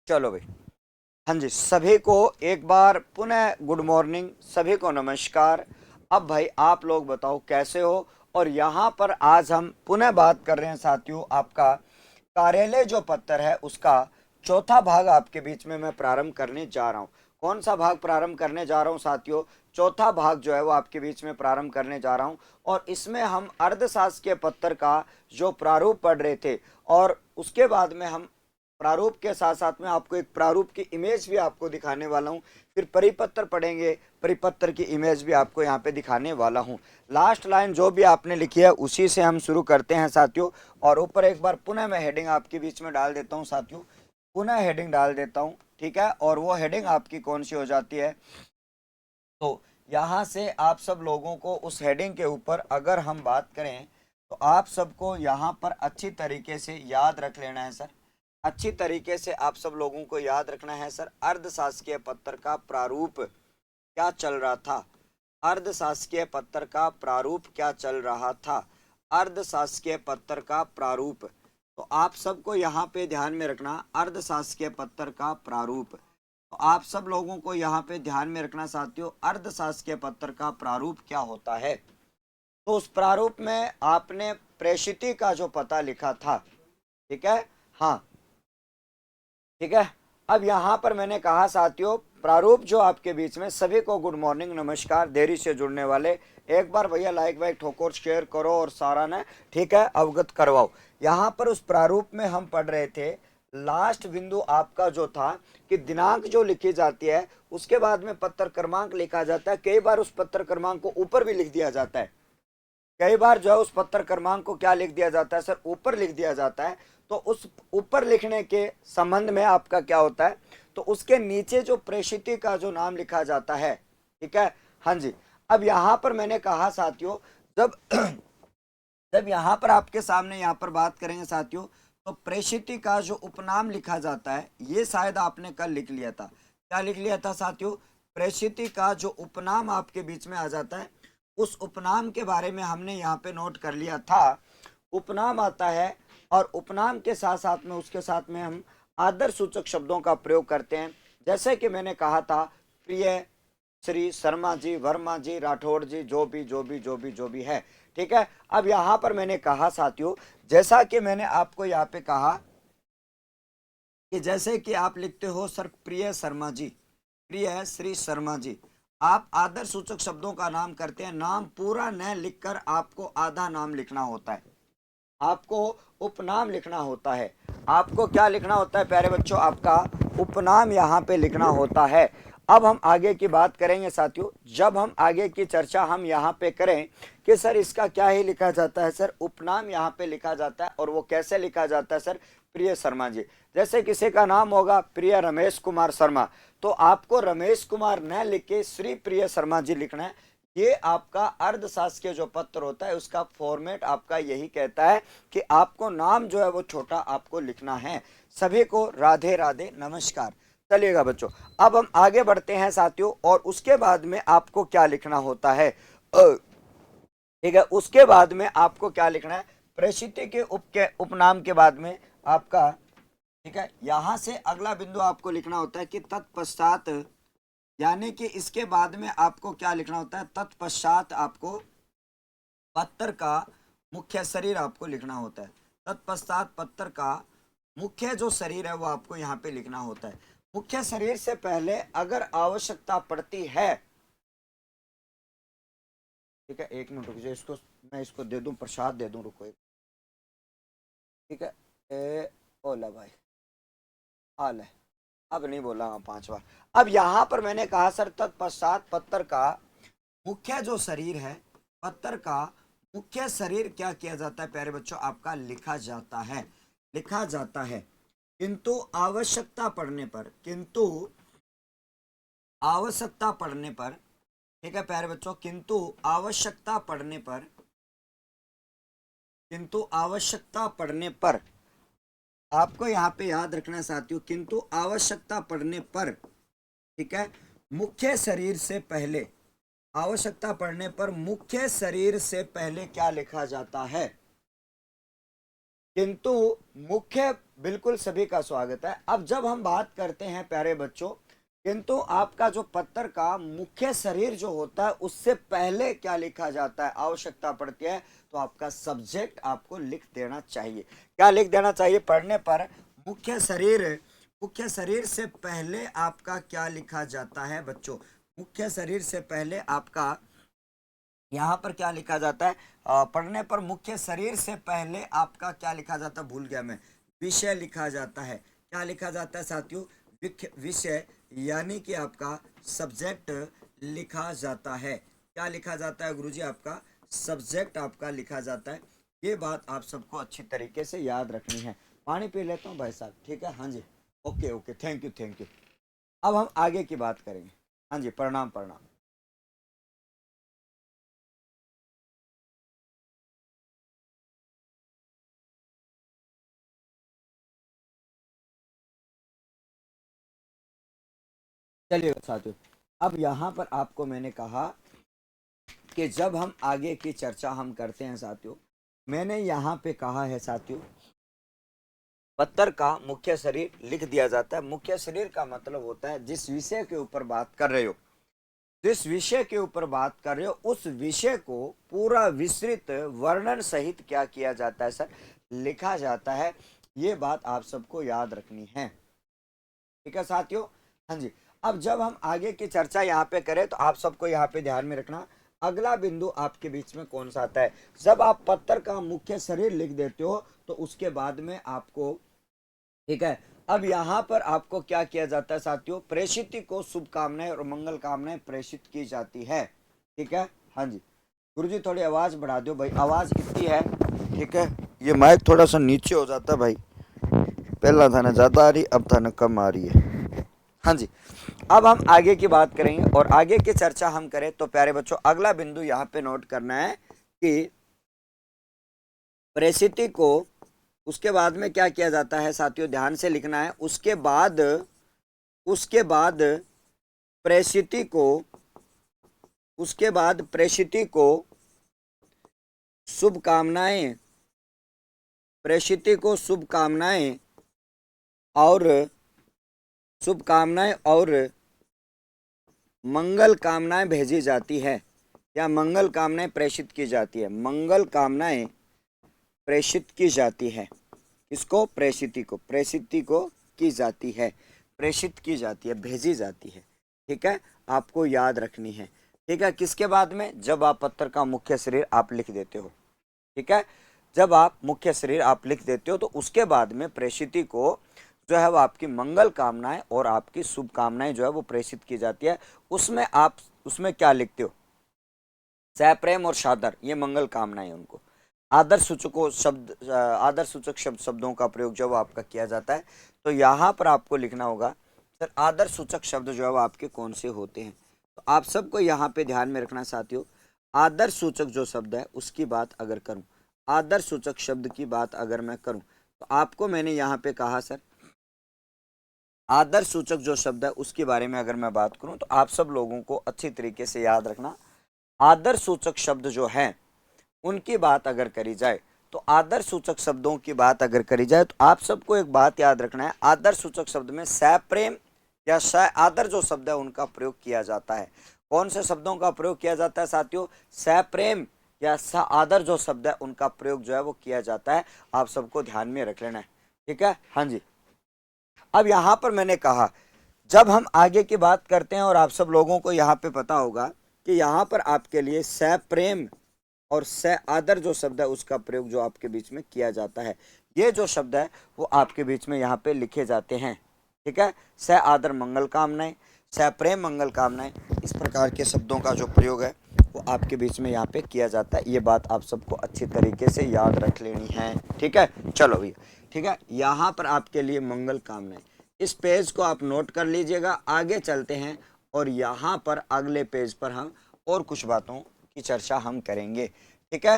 चलो भाई। हाँ जी, सभी को एक बार पुनः गुड मॉर्निंग, सभी को नमस्कार। अब भाई आप लोग बताओ कैसे हो। और यहाँ पर आज हम पुनः बात कर रहे हैं साथियों, आपका कार्यालय जो पत्र है उसका चौथा भाग आपके बीच में मैं प्रारंभ करने जा रहा हूँ। कौन सा भाग प्रारंभ करने जा रहा हूँ साथियों? चौथा भाग जो है वो आपके बीच में प्रारंभ करने जा रहा हूँ। और इसमें हम अर्धशासकीय पत्र का जो प्रारूप पढ़ रहे थे, और उसके बाद में हम प्रारूप के साथ साथ में आपको एक प्रारूप की इमेज भी आपको दिखाने वाला हूं। फिर परिपत्र पढ़ेंगे, परिपत्र की इमेज भी आपको यहाँ पे दिखाने वाला हूं। लास्ट लाइन जो भी आपने लिखी है उसी से हम शुरू करते हैं साथियों। और ऊपर एक बार पुनः मैं हेडिंग आपके बीच में डाल देता हूँ साथियों, पुनः हेडिंग डाल देता हूँ, ठीक है। और वो हेडिंग आपकी कौन सी हो जाती है? तो यहाँ से आप सब लोगों को उस हेडिंग के ऊपर अगर हम बात करें तो आप सबको यहाँ पर अच्छी तरीके से याद रख लेना है सर। अच्छी तरीके से आप सब लोगों को याद रखना है सर, अर्धशासकीय पत्र का प्रारूप क्या चल रहा था। अर्धशासकीय पत्र का प्रारूप क्या चल रहा था? अर्धशासकीय पत्र का प्रारूप। तो आप सबको यहाँ पे ध्यान में रखना, अर्धशासकीय पत्र का प्रारूप। तो आप सब लोगों को यहाँ पे ध्यान में रखना साथियों, अर्धशासकीय पत्र का प्रारूप क्या होता है। तो उस प्रारूप में आपने प्रेषिति का जो पता लिखा था, ठीक है, हाँ ठीक है। अब यहाँ पर मैंने कहा साथियों, प्रारूप जो आपके बीच में, सभी को गुड मॉर्निंग नमस्कार, देरी से जुड़ने वाले एक बार भैया लाइक वाइक ठोको, शेयर करो और सारा ने ठीक है अवगत करवाओ। यहाँ पर उस प्रारूप में हम पढ़ रहे थे, लास्ट बिंदु आपका जो था कि दिनांक जो लिखी जाती है उसके बाद में पत्र क्रमांक लिखा जाता है। कई बार उस पत्र क्रमांक को ऊपर भी लिख दिया जाता है, कई बार जो है उस पत्र क्रमांक को क्या लिख दिया जाता है सर? ऊपर लिख दिया जाता है। तो उस ऊपर लिखने के संबंध में आपका क्या होता है, तो उसके नीचे जो प्रेषिती का जो नाम लिखा जाता है, ठीक है, हाँ जी। अब यहाँ पर मैंने कहा साथियों, जब जब यहाँ पर आपके सामने यहाँ पर बात करेंगे साथियों, तो प्रेषिती का जो उपनाम लिखा जाता है, ये शायद आपने कल लिख लिया था। क्या लिख लिया था साथियों? प्रेषिती का जो उपनाम आपके बीच में आ जाता है, उस उपनाम के बारे में हमने यहाँ पे नोट कर लिया था। उपनाम आता है और उपनाम के साथ साथ में उसके साथ में हम आदर सूचक शब्दों का प्रयोग करते हैं। जैसे कि मैंने कहा था, प्रिय, श्री, शर्मा जी, वर्मा जी, राठौड़ जी, जो भी है, ठीक है। अब यहाँ पर मैंने कहा साथियों, जैसा कि मैंने आपको यहाँ पे कहा कि जैसे कि आप लिखते हो सर प्रिय शर्मा जी, प्रिय श्री शर्मा जी, आप आदर सूचक शब्दों का नाम करते हैं। नाम पूरा न लिखकर आपको आधा नाम लिखना होता है, आपको उपनाम लिखना होता है। आपको क्या लिखना होता है प्यारे बच्चों? आपका उपनाम यहाँ पे लिखना होता है। अब हम आगे की बात करेंगे साथियों, जब हम आगे की चर्चा हम यहाँ पे करें कि सर इसका क्या ही लिखा जाता है सर, उपनाम यहाँ पे लिखा जाता है। और वो कैसे लिखा जाता है सर? प्रिय शर्मा जी। जैसे किसी का नाम होगा प्रिय रमेश कुमार शर्मा, तो आपको रमेश कुमार न लिख के श्री प्रिय शर्मा जी लिखना है। ये आपका अर्धशासकीय जो पत्र होता है उसका फॉर्मेट आपका यही कहता है कि आपको नाम जो है वो छोटा आपको लिखना है। सभी को राधे राधे नमस्कार। चलिएगा बच्चों, अब हम आगे बढ़ते हैं साथियों, और उसके बाद में आपको क्या लिखना होता है, ठीक है, उसके बाद में आपको क्या लिखना है? प्रसिद्धि के उपनाम के बाद में आपका, ठीक है, यहां से अगला बिंदु आपको लिखना होता है कि तत्पश्चात, यानी कि इसके बाद में आपको क्या लिखना होता है? तत्पश्चात आपको पत्र का मुख्य शरीर आपको लिखना होता है। तत्पश्चात पत्र का मुख्य जो शरीर है वो आपको यहाँ पे लिखना होता है। मुख्य शरीर से पहले अगर आवश्यकता पड़ती है, ठीक है, एक मिनट रुक जाइए, इसको मैं इसको दे दूं, प्रसाद दे दूं, रुको एक, ठीक है। ओला भाई, हाल है, अब नहीं बोला, हाँ 5 बार। अब यहाँ पर मैंने कहा सर तत्पश्चात पत्र का मुख्य जो शरीर है, पत्र का मुख्य शरीर क्या किया जाता है प्यारे बच्चों? आपका लिखा जाता है, लिखा जाता है। किंतु आवश्यकता पड़ने पर, किंतु आवश्यकता पड़ने पर, ठीक है प्यारे बच्चों, किंतु आवश्यकता पड़ने पर, किंतु आवश्यकता पड़ने पर आपको यहाँ पे याद रखना है साथियों, किंतु आवश्यकता पड़ने पर, ठीक है, मुख्य शरीर से पहले, आवश्यकता पड़ने पर मुख्य शरीर से पहले क्या लिखा जाता है? किंतु मुख्य, बिल्कुल सभी का स्वागत है। अब जब हम बात करते हैं प्यारे बच्चों, किंतु आपका जो पत्र का मुख्य शरीर जो होता है उससे पहले क्या लिखा जाता है, आवश्यकता पड़ती है तो आपका सब्जेक्ट आपको लिख देना चाहिए। क्या लिख देना चाहिए पढ़ने पर? मुख्य शरीर, मुख्य शरीर से पहले आपका क्या लिखा जाता है बच्चों? मुख्य शरीर से पहले आपका यहाँ पर क्या लिखा जाता है? पढ़ने पर मुख्य शरीर से पहले आपका क्या लिखा जाता है, भूल गया मैं, विषय लिखा जाता है। क्या लिखा जाता है साथियों? विषय, यानी कि आपका सब्जेक्ट लिखा जाता है। क्या लिखा जाता है गुरुजी? आपका सब्जेक्ट आपका लिखा जाता है। ये बात आप सबको अच्छी तरीके से याद रखनी है। पानी पी लेता हूँ भाई साहब, ठीक है? हाँ जी, okay okay, thank you thank you. अब हम आगे की बात करेंगे। हाँ जी, प्रणाम प्रणाम। चलिए साथियों, अब यहाँ पर आपको मैंने कहा कि जब हम आगे की चर्चा हम करते हैं साथियों, मैंने यहाँ पे कहा है साथियों, पत्र का मुख्य शरीर लिख दिया जाता है। मुख्य शरीर का मतलब होता है जिस विषय के ऊपर बात कर रहे हो, जिस विषय के ऊपर बात कर रहे हो उस विषय को पूरा विस्तृत वर्णन सहित क्या किया जाता है सर? लिखा जाता है। ये बात आप सबको याद रखनी है, ठीक है साथियों? हाँ जी। अब जब हम आगे की चर्चा यहाँ पे करें तो आप सबको यहाँ पे ध्यान में रखना, अगला बिंदु आपके बीच में कौन सा आता है? जब आप पत्र का मुख्य शरीर लिख देते हो तो उसके बाद में आपको, ठीक है, अब यहाँ पर आपको क्या किया जाता है साथियों? प्रेषित को शुभकामनाएं और मंगल कामनाएं प्रेषित की जाती है, ठीक है? हाँ जी। गुरुजी थोड़ी आवाज बढ़ा दो भाई, आवाज कितनी है? ठीक है, ये माइक थोड़ा सा नीचे हो जाता है भाई, पहला था ना ज्यादा आ रही, अब था ना कम आ रही है। हाँ जी। अब हम आगे की बात करेंगे और आगे की चर्चा हम करें तो प्यारे बच्चों, अगला बिंदु यहाँ पे नोट करना है कि परिस्थिति को, उसके बाद में क्या किया जाता है साथियों? ध्यान से लिखना है। उसके बाद परिस्थिति को, उसके बाद परिस्थिति को शुभकामनाएं, परिस्थिति को और शुभकामनाएं और मंगल कामनाएं भेजी जाती है, या मंगल कामनाएं प्रेषित की जाती है। मंगल कामनाएं प्रेषित की जाती है। किसको? प्रेषित को, प्रेषित को की जाती है, प्रेषित की जाती है, भेजी जाती है, ठीक है? आपको याद रखनी है, ठीक है? किसके बाद में? जब आप पत्र का मुख्य शरीर आप लिख देते हो, ठीक है? जब आप मुख्य शरीर आप लिख देते हो तो उसके बाद में प्रेषित को जो है वो आपकी मंगल कामनाएं और आपकी शुभकामनाएं जो है वो प्रेषित की जाती है। उसमें आप, उसमें क्या लिखते हो? सप्रेम और सादर, ये मंगल कामनाएं उनको। आदर सूचकों शब्द, आदर सूचक शब्दों का प्रयोग जब आपका किया जाता है तो यहाँ पर आपको लिखना होगा सर आदर सूचक शब्द जो है वो आपके कौन से होते हैं। तो आप सबको यहाँ पे ध्यान में रखना साथियों, आदर सूचक जो शब्द है उसकी बात अगर करूँ, आदर सूचक शब्द की बात अगर मैं करूँ तो आपको मैंने यहाँ पे कहा सर आदर सूचक जो शब्द है उसके बारे में अगर मैं बात करूं तो आप सब लोगों को अच्छी तरीके से याद रखना। आदर सूचक शब्द जो हैं उनकी बात अगर करी जाए तो आदर सूचक शब्दों की बात अगर करी जाए तो आप सबको एक बात याद रखना है, आदर सूचक शब्द में सप्रेम या स आदर जो शब्द है उनका प्रयोग किया जाता है। कौन से शब्दों का प्रयोग किया जाता है साथियों? सप्रेम या स आदर जो शब्द है उनका प्रयोग जो है वो किया जाता है। आप सबको ध्यान में रख लेना है, ठीक है? हाँ जी। अब यहाँ पर मैंने कहा जब हम आगे की बात करते हैं और आप सब लोगों को यहाँ पे पता होगा कि यहाँ पर आपके लिए सप्रेम और स आदर जो शब्द है उसका प्रयोग जो आपके बीच में किया जाता है, ये जो शब्द है वो आपके बीच में यहाँ पे लिखे जाते हैं, ठीक है? स आदर मंगल कामनाएं, सप्रेम मंगल कामनाएं, इस प्रकार के शब्दों का जो प्रयोग है वो आपके बीच में यहाँ पे किया जाता है। ये बात आप सबको अच्छी तरीके से याद रख लेनी है, ठीक है? चलो भैया, ठीक है? यहाँ पर आपके लिए मंगल कामनाएं, इस पेज को आप नोट कर लीजिएगा। आगे चलते हैं और यहाँ पर अगले पेज पर हम और कुछ बातों की चर्चा हम करेंगे, ठीक है?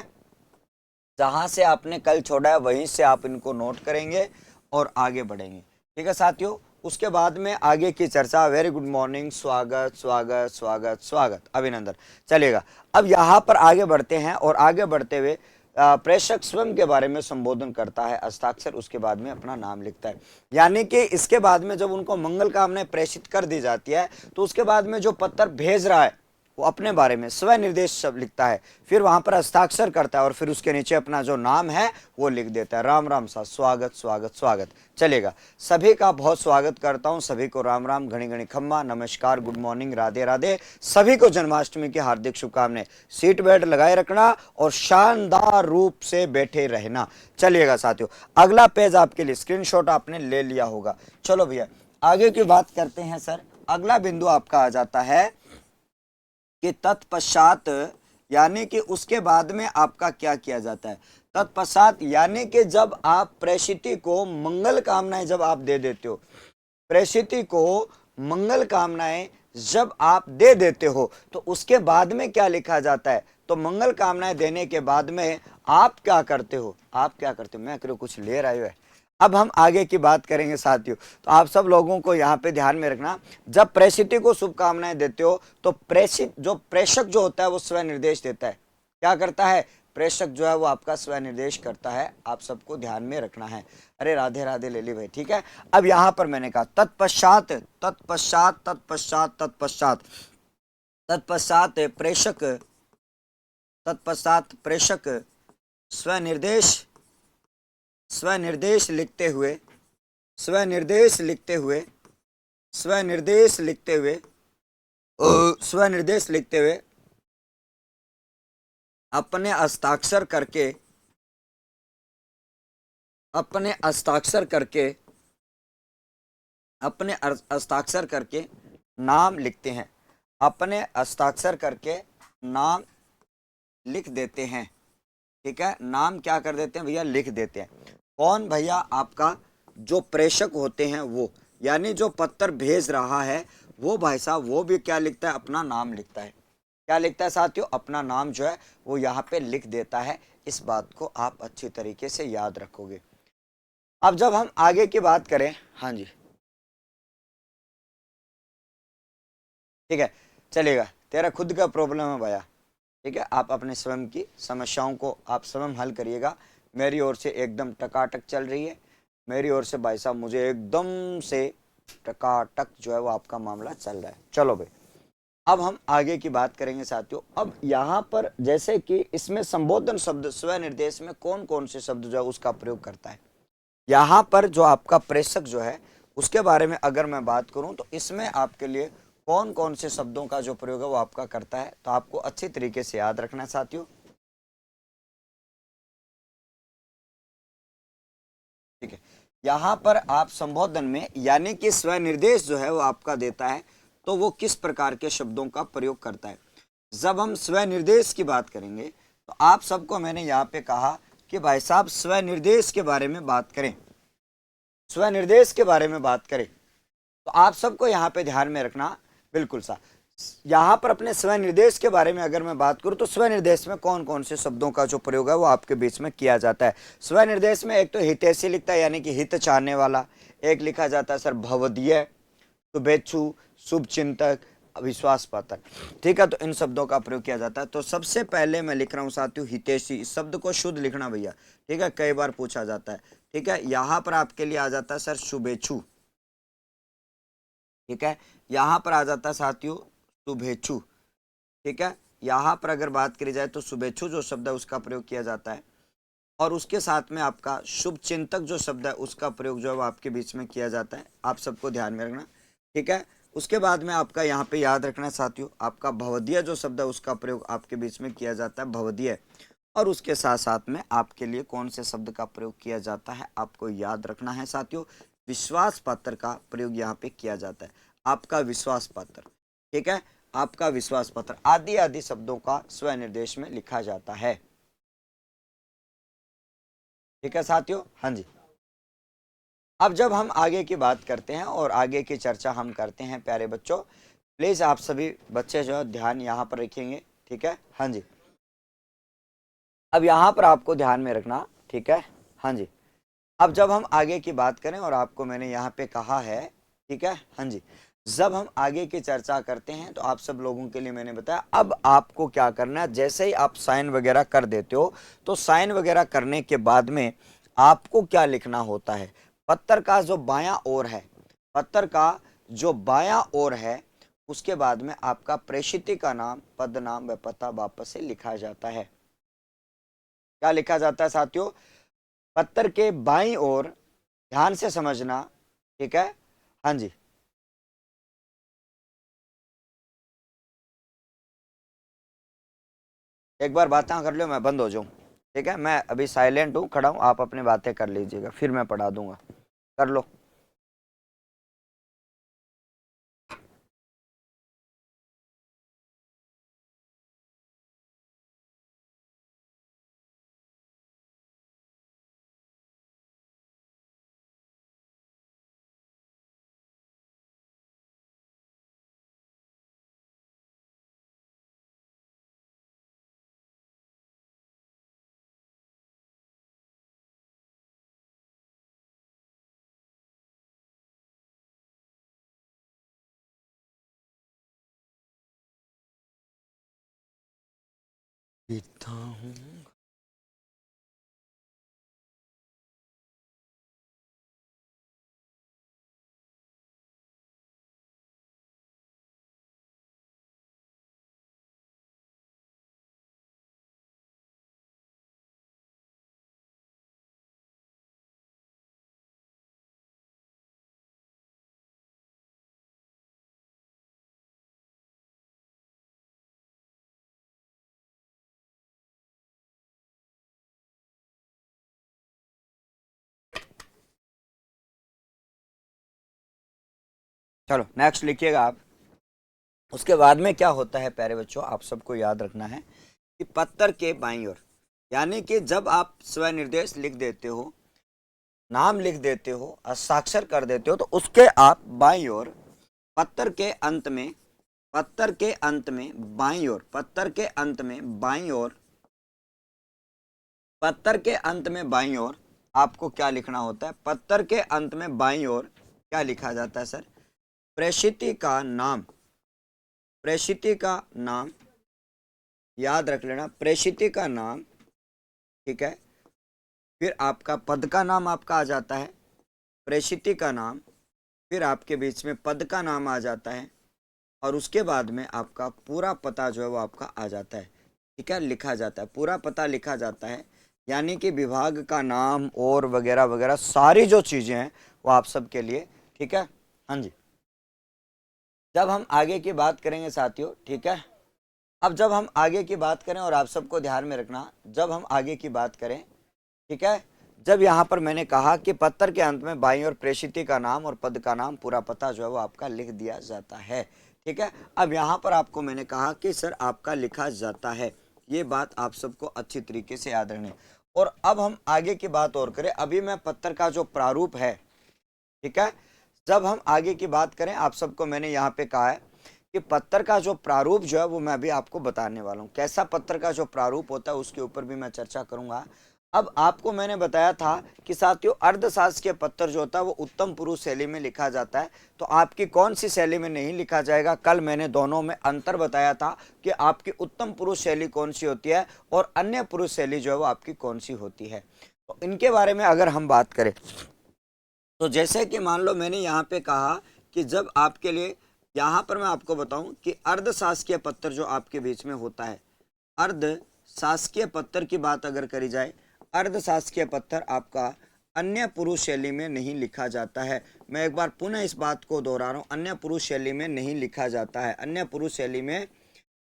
जहाँ से आपने कल छोड़ा है वहीं से आप इनको नोट करेंगे और आगे बढ़ेंगे, ठीक है साथियों? उसके बाद में आगे की चर्चा। वेरी गुड मॉर्निंग, स्वागत स्वागत स्वागत स्वागत, अभिनंदन। चलेगा, अब यहाँ पर आगे बढ़ते हैं और आगे बढ़ते हुए प्रेषक स्वयं के बारे में संबोधन करता है, हस्ताक्षर उसके बाद में अपना नाम लिखता है। यानी कि इसके बाद में जब उनको मंगल कामनाएं प्रेषित कर दी जाती है तो उसके बाद में जो पत्र भेज रहा है वो अपने बारे में स्व निर्देश शब्द लिखता है, फिर वहां पर हस्ताक्षर करता है और फिर उसके नीचे अपना जो नाम है वो लिख देता है। राम राम सा स्वागत स्वागत स्वागत। चलेगा, सभी का बहुत स्वागत करता हूं, सभी को राम राम, घणी घणी खम्मा, नमस्कार, गुड मॉर्निंग, राधे राधे। सभी को जन्माष्टमी की हार्दिक शुभकामनाएं। सीट बेल्ट लगाए रखना और शानदार रूप से बैठे रहना। चलिएगा साथियों, अगला पेज आपके लिए स्क्रीनशॉट आपने ले लिया होगा। चलो भैया आगे की बात करते हैं सर। अगला बिंदु आपका आ जाता है कि तत्पश्चात, यानी कि उसके बाद में आपका क्या किया जाता है। तत्पश्चात यानी कि जब आप प्रेषिती को मंगल कामनाएं जब आप दे देते हो, प्रेषिती को मंगल कामनाएं जब आप दे देते हो तो उसके बाद में क्या लिखा जाता है। तो मंगल कामनाएं देने के बाद में आप क्या करते हो, आप क्या करते हो, मैं करो कुछ ले रहा है। अब हम आगे की बात करेंगे साथियों, तो आप सब लोगों को यहाँ पे ध्यान में रखना, जब प्रेषिती को शुभकामनाएं देते हो तो प्रेषक जो होता है वो स्व निर्देश देता है। क्या करता है, प्रेषक जो है वो आपका स्व निर्देश करता है, आप सबको ध्यान में रखना है। अरे राधे राधे ले ली भाई, ठीक है। अब यहाँ पर मैंने कहा तत्पश्चात तत्पश्चात तत्पश्चात तत्पश्चात तत्पश्चात प्रेषक, तत्पश्चात प्रेषक स्वनिर्देश, स्वनिर्देश लिखते हुए, स्वनिर्देश लिखते हुए, स्वनिर्देश लिखते हुए, स्वनिर्देश लिखते हुए अपने हस्ताक्षर करके, अपने हस्ताक्षर करके, अपने हस्ताक्षर करके नाम लिखते हैं, अपने हस्ताक्षर करके नाम लिख देते हैं। ठीक है, नाम क्या कर देते हैं भैया, लिख देते हैं। कौन भैया, आपका जो प्रेषक होते हैं वो, यानी जो पत्र भेज रहा है वो भाई साहब वो भी क्या लिखता है, अपना नाम लिखता है। क्या लिखता है साथियों, अपना नाम जो है वो यहाँ पे लिख देता है। इस बात को आप अच्छी तरीके से याद रखोगे। अब जब हम आगे की बात करें, हाँ जी ठीक है, चलेगा, तेरा खुद का प्रॉब्लम है भैया, ठीक है, आप अपने स्वयं की समस्याओं को आप स्वयं हल करिएगा। मेरी ओर से एकदम टकाटक चल रही है, मेरी ओर से भाई साहब मुझे एकदम से टकाटक जो है वो आपका मामला चल रहा है। चलो भाई, अब हम आगे की बात करेंगे साथियों। अब यहाँ पर जैसे कि इसमें संबोधन शब्द स्व निर्देश में कौन कौन से शब्द जो है उसका प्रयोग करता है। यहाँ पर जो आपका प्रेषक जो है उसके बारे में अगर मैं बात करूं तो इसमें आपके लिए कौन कौन से शब्दों का जो प्रयोग है वो आपका करता है, तो आपको अच्छी तरीके से याद रखना है साथियों। ठीक है, यहाँ पर आप संबोधन में यानी कि स्वनिर्देश जो है वो आपका देता है, तो वो किस प्रकार के शब्दों का प्रयोग करता है। जब हम स्वनिर्देश की बात करेंगे तो आप सबको मैंने यहाँ पे कहा कि भाई साहब स्वनिर्देश के बारे में बात करें, स्वनिर्देश के बारे में बात करें तो आप सबको यहाँ पे ध्यान में रखना, बिल्कुल सा यहाँ पर अपने स्वनिर्देश के बारे में अगर मैं बात करूं तो स्वनिर्देश में कौन कौन से शब्दों का जो प्रयोग है वो आपके बीच में किया जाता है। स्वनिर्देश में एक तो हितैषी लिखता है, यानी कि हित चाहने वाला। एक लिखा जाता है सर भवदीय, शुभेच्छु, शुभ चिंतक, विश्वास पात्र। ठीक है, तो इन शब्दों का प्रयोग किया जाता है। तो सबसे पहले मैं लिख रहा हूँ साथियों हितैषी, इस शब्द को शुद्ध लिखना भैया, ठीक है, कई बार पूछा जाता है। ठीक है, यहाँ पर आपके लिए आ जाता है सर शुभेच्छु। ठीक है, यहाँ पर आ जाता है साथियों शुभेच्छु। ठीक है, यहाँ पर अगर बात करी जाए तो शुभेच्छु जो शब्द है उसका प्रयोग किया जाता है, और उसके साथ में आपका शुभ चिंतक जो शब्द है उसका प्रयोग जो है वो आपके बीच में किया जाता है। आप सबको ध्यान में रखना। ठीक है, उसके बाद में आपका यहाँ पे याद रखना साथियों, आपका भवदीय जो शब्द है उसका प्रयोग आपके बीच में किया जाता है, भवदीय। और उसके साथ साथ में आपके लिए कौन से शब्द का प्रयोग किया जाता है आपको याद रखना है साथियों, विश्वास पात्र का प्रयोग यहाँ पे किया जाता है, आपका विश्वास पात्र। ठीक है, आपका विश्वास पत्र आदि आदि शब्दों का स्वनिर्देश में लिखा जाता है। ठीक है साथियों, हाँ जी। अब जब हम आगे की बात करते हैं और आगे की चर्चा हम करते हैं प्यारे बच्चों, प्लीज आप सभी बच्चे जो है ध्यान यहाँ पर रखेंगे। ठीक है, हाँ जी। अब यहाँ पर आपको ध्यान में रखना, ठीक है, हाँ जी। अब जब हम आगे की बात करें और आपको मैंने यहाँ पे कहा है, ठीक है, हाँ जी, जब हम आगे की चर्चा करते हैं तो आप सब लोगों के लिए मैंने बताया, अब आपको क्या करना है, जैसे ही आप साइन वगैरह कर देते हो तो साइन वगैरह करने के बाद में आपको क्या लिखना होता है, पत्थर का जो बायां ओर है, पत्थर का जो बायां ओर है, उसके बाद में आपका प्रेषिती का नाम, पद नाम व पता वापस से लिखा जाता है। क्या लिखा जाता है साथियों, पत्थर के बाईं ओर, ध्यान से समझना, ठीक है। हाँ जी, एक बार बातें कर लो, मैं बंद हो जाऊं, ठीक है। मैं अभी साइलेंट हूं, खड़ा हूं, आप अपनी बातें कर लीजिएगा, फिर मैं पढ़ा दूंगा। कर लो। पीता हूं। चलो नेक्स्ट लिखिएगा आप। उसके बाद में क्या होता है प्यारे बच्चों, आप सबको याद रखना है कि पत्थर के बाईं ओर, यानी कि जब आप स्वनिर्देश लिख देते हो, नाम लिख देते हो, हस्ताक्षर कर देते हो, तो उसके आप बाईं ओर पत्थर के अंत में, पत्थर के अंत में बाईं ओर, पत्थर के अंत में बाईं ओर, पत्थर के अंत में बाईं ओर आपको क्या लिखना होता है, पत्थर के अंत में बाईं ओर क्या लिखा जाता है सर, प्रेषिती का नाम, प्रेषिती का नाम, याद रख लेना, प्रेषिती का नाम, ठीक है। फिर आपका पद का नाम आपका आ जाता है, प्रेषिती का नाम, फिर आपके बीच में पद का नाम आ जाता है, और उसके बाद में आपका पूरा पता जो है वो आपका आ जाता है, ठीक है, लिखा जाता है, पूरा पता लिखा जाता है, यानी कि विभाग का नाम और वगैरह वगैरह सारी जो चीज़ें हैं वो आप सबके लिए, ठीक है। हाँ जी, जब हम आगे की बात करेंगे साथियों, ठीक है, अब जब हम आगे की बात करें, और आप सबको ध्यान में रखना, जब हम आगे की बात करें, ठीक है, जब यहाँ पर मैंने कहा कि पत्थर के अंत में बाईं ओर प्रेषिती का नाम और पद का नाम, पूरा पता जो है वो आपका लिख दिया जाता है, ठीक है। अब यहाँ पर आपको मैंने कहा कि सर आपका लिखा जाता है, ये बात आप सबको अच्छी तरीके से याद रखनी। और अब हम आगे की बात और करें, अभी मैं पत्थर का जो प्रारूप है, ठीक है, जब हम आगे की बात करें, आप सबको मैंने यहाँ पे कहा है कि पत्थर का जो प्रारूप जो है वो मैं अभी आपको बताने वाला हूँ, कैसा पत्थर का जो प्रारूप होता है उसके ऊपर भी मैं चर्चा करूंगा। अब आपको मैंने बताया था कि साथियों अर्धशासकीय पत्थर जो होता है वो उत्तम पुरुष शैली में लिखा जाता है, तो आपकी कौन सी शैली में नहीं लिखा जाएगा, कल मैंने दोनों में अंतर बताया था कि आपकी उत्तम पुरुष शैली कौन सी होती है और अन्य पुरुष शैली जो है वो आपकी कौन सी होती है। तो इनके बारे में अगर हम बात करें, तो जैसे कि मान लो मैंने यहाँ पे कहा कि जब आपके लिए, यहाँ पर मैं आपको बताऊं कि अर्धशासकीय पत्थर जो आपके बीच में होता है, अर्धशासकीय पत्थर की बात अगर करी जाए, अर्धशासकीय पत्थर आपका अन्य पुरुष शैली में नहीं लिखा जाता है। मैं एक बार पुनः इस बात को दोहरा रहा हूँ, अन्य पुरुष शैली में नहीं लिखा जाता है, अन्य पुरुष शैली में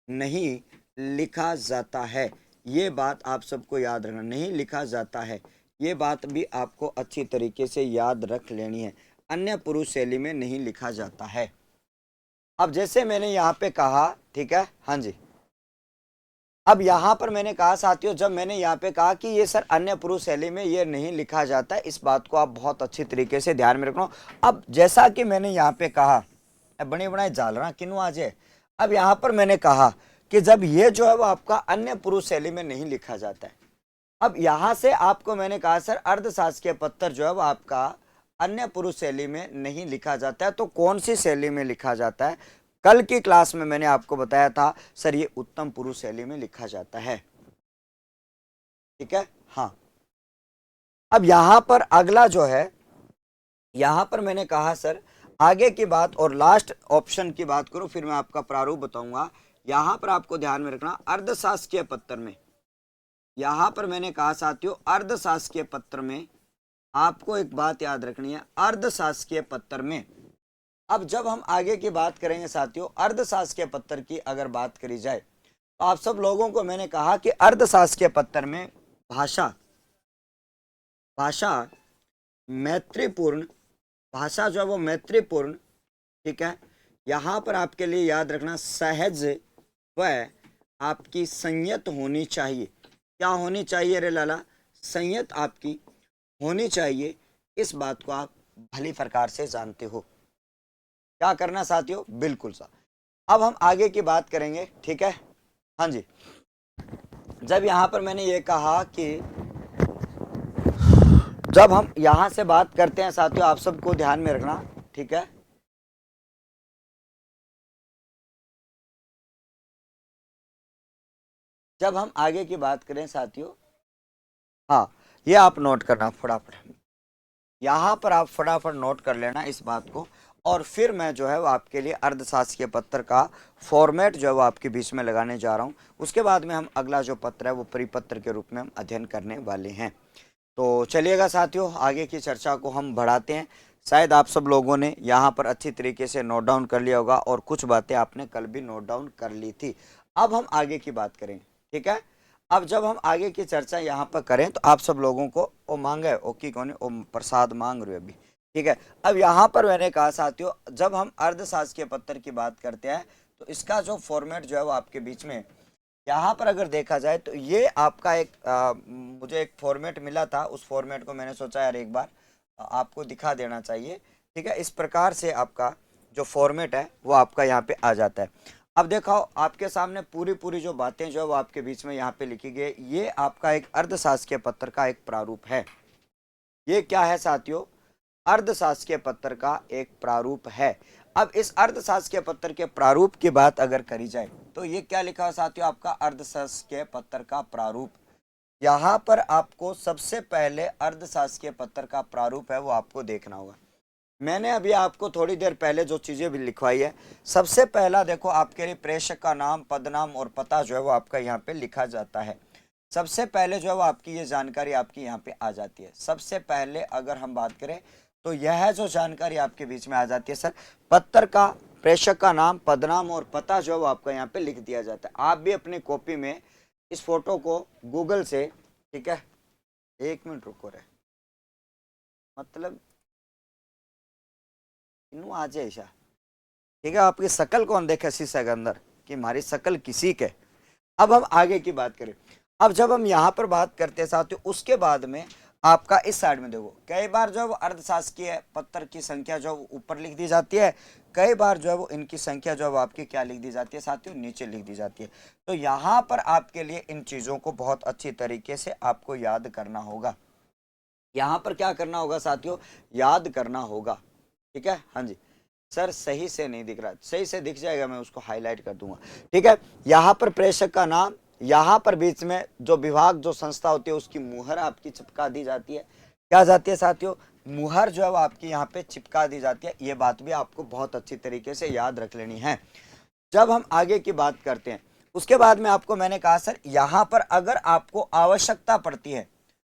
नहीं लिखा जाता है, ये बात आप सबको याद रखना, नहीं लिखा जाता है, ये बात भी आपको अच्छी तरीके से याद रख लेनी है, अन्य पुरुष शैली में नहीं लिखा जाता है। अब जैसे मैंने यहाँ पे कहा, ठीक है, हाँ जी, अब यहाँ पर मैंने कहा साथियों, जब मैंने यहाँ पे कहा कि ये सर अन्य पुरुष शैली में ये नहीं लिखा जाता है, इस बात को आप बहुत अच्छी तरीके से ध्यान में रखना। अब जैसा कि मैंने यहाँ पे कहा, बने बनाए जाल रहा किनू आज है, अब यहाँ पर मैंने कहा कि जब ये जो है वो आपका अन्य पुरुष शैली में नहीं लिखा जाता है, अब यहाँ से आपको मैंने कहा सर अर्धशासकीय पत्थर जो है वो आपका अन्य पुरुष शैली में नहीं लिखा जाता है। तो कौन सी शैली में लिखा जाता है? कल की क्लास में मैंने आपको बताया था सर ये उत्तम पुरुष शैली में लिखा जाता है। ठीक है, हाँ। अब यहां पर अगला जो है, यहां पर मैंने कहा सर आगे की बात और लास्ट ऑप्शन की बात करूं, फिर मैं आपका प्रारूप बताऊंगा। यहां पर आपको ध्यान में रखना अर्धशासकीय पत्र में, यहां पर मैंने कहा साथियों अर्धशासकीय पत्र में आपको एक बात याद रखनी है। अर्धशासकीय पत्र में अब जब हम आगे की बात करेंगे साथियों, अर्धशासकीय पत्र की अगर बात करी जाए तो आप सब लोगों को मैंने कहा कि अर्धशासकीय पत्र में भाषा भाषा मैत्रीपूर्ण, भाषा जो है वो मैत्रीपूर्ण, ठीक है। यहां पर आपके लिए याद रखना सहज व आपकी संयत होनी चाहिए। क्या होनी चाहिए रे लाला? संयत आपकी होनी चाहिए। इस बात को आप भली प्रकार से जानते हो। क्या करना साथियों? बिल्कुल सा। अब हम आगे की बात करेंगे, ठीक है। हाँ जी, जब यहां पर मैंने ये कहा कि जब हम यहां से बात करते हैं साथियों, आप सबको ध्यान में रखना, ठीक है। जब हम आगे की बात करें साथियों, हाँ ये आप नोट करना फटाफट, यहां पर आप फटाफट नोट कर लेना इस बात को। और फिर मैं जो है वो आपके लिए अर्धशासकीय पत्र का फॉर्मेट जो है वो आपके बीच में लगाने जा रहा हूं। उसके बाद में हम अगला जो पत्र है वो परिपत्र के रूप में हम अध्ययन करने वाले हैं। तो चलिएगा साथियों, आगे की चर्चा को हम बढ़ाते हैं। शायद आप सब लोगों ने यहाँ पर अच्छी तरीके से नोट डाउन कर लिया होगा और कुछ बातें आपने कल भी नोट डाउन कर ली थी। अब हम आगे की बात करें, ठीक है। अब जब हम आगे की चर्चा यहाँ पर करें तो आप सब लोगों को ओ मांगे ओ की कौन ओ प्रसाद मांग रहे अभी, ठीक है। अब यहाँ पर मैंने कहा साथियों जब हम अर्धशासकीय पत्र की बात करते हैं तो इसका जो फॉर्मेट जो है वो आपके बीच में यहाँ पर अगर देखा जाए तो ये आपका एक मुझे एक फॉर्मेट मिला था। उस फॉर्मेट को मैंने सोचा यार एक बार आपको दिखा देना चाहिए, ठीक है। इस प्रकार से आपका जो फॉर्मेट है वो आपका यहाँ पे आ जाता है। अब देखो आपके सामने पूरी पूरी जो बातें जो है वो आपके बीच में यहाँ पे लिखी गई, ये आपका एक अर्धशासकीय पत्र का एक प्रारूप है। ये क्या है साथियों? अर्धशासकीय पत्र का एक प्रारूप है। अब इस अर्धशासकीय पत्र के प्रारूप की बात अगर करी जाए तो ये क्या लिखा है साथियों? आपका अर्धशासकीय पत्र का प्रारूप। यहाँ पर आपको सबसे पहले अर्धशासकीय पत्र का प्रारूप है वो आपको देखना होगा। मैंने अभी आपको थोड़ी देर पहले जो चीजें भी लिखवाई है, सबसे पहला देखो आपके लिए प्रेषक का नाम, पदनाम और पता जो है वो आपका यहाँ पे लिखा जाता है। सबसे पहले जो है वो आपकी ये जानकारी आपकी यहाँ पे आ जाती है। सबसे पहले अगर हम बात करें तो यह जो जानकारी आपके बीच में आ जाती है सर, पत्र का प्रेषक का नाम, पदनाम और पता जो है वो आपका यहाँ पे लिख दिया जाता है। आप भी अपनी कॉपी में इस फोटो को गूगल से, ठीक है, एक मिनट रुको रहे, मतलब इनू आ जाए ऐसा, ठीक है। आपकी शकल कौन देखे शीशे के अंदर कि हमारी शकल किसी के। अब हम आगे की बात करें। अब जब हम यहाँ पर बात करते हैं साथियों, उसके बाद में आपका इस साइड में देखो कई बार जो है वो अर्धशासकीय पत्र की संख्या जो ऊपर लिख दी जाती है, कई बार जो है वो इनकी संख्या जो है वो आपकी क्या लिख दी जाती है साथियों? नीचे लिख दी जाती है। तो यहाँ पर आपके लिए इन चीजों को बहुत अच्छी तरीके से आपको याद करना होगा। यहाँ पर क्या करना होगा साथियों? याद करना होगा, ठीक है। हाँ जी सर, सही से नहीं दिख रहा, सही से दिख जाएगा, मैं उसको हाईलाइट कर दूंगा, ठीक है। यहाँ पर प्रेषक का नाम, यहाँ पर बीच में जो विभाग जो संस्था होती है उसकी मुहर आपकी चिपका दी जाती है। क्या जाती है साथियों? मुहर जो है वो आपकी यहाँ पे चिपका दी जाती है। ये बात भी आपको बहुत अच्छी तरीके से याद रख लेनी है। जब हम आगे की बात करते हैं उसके बाद में आपको मैंने कहा सर यहाँ पर अगर आपको आवश्यकता पड़ती है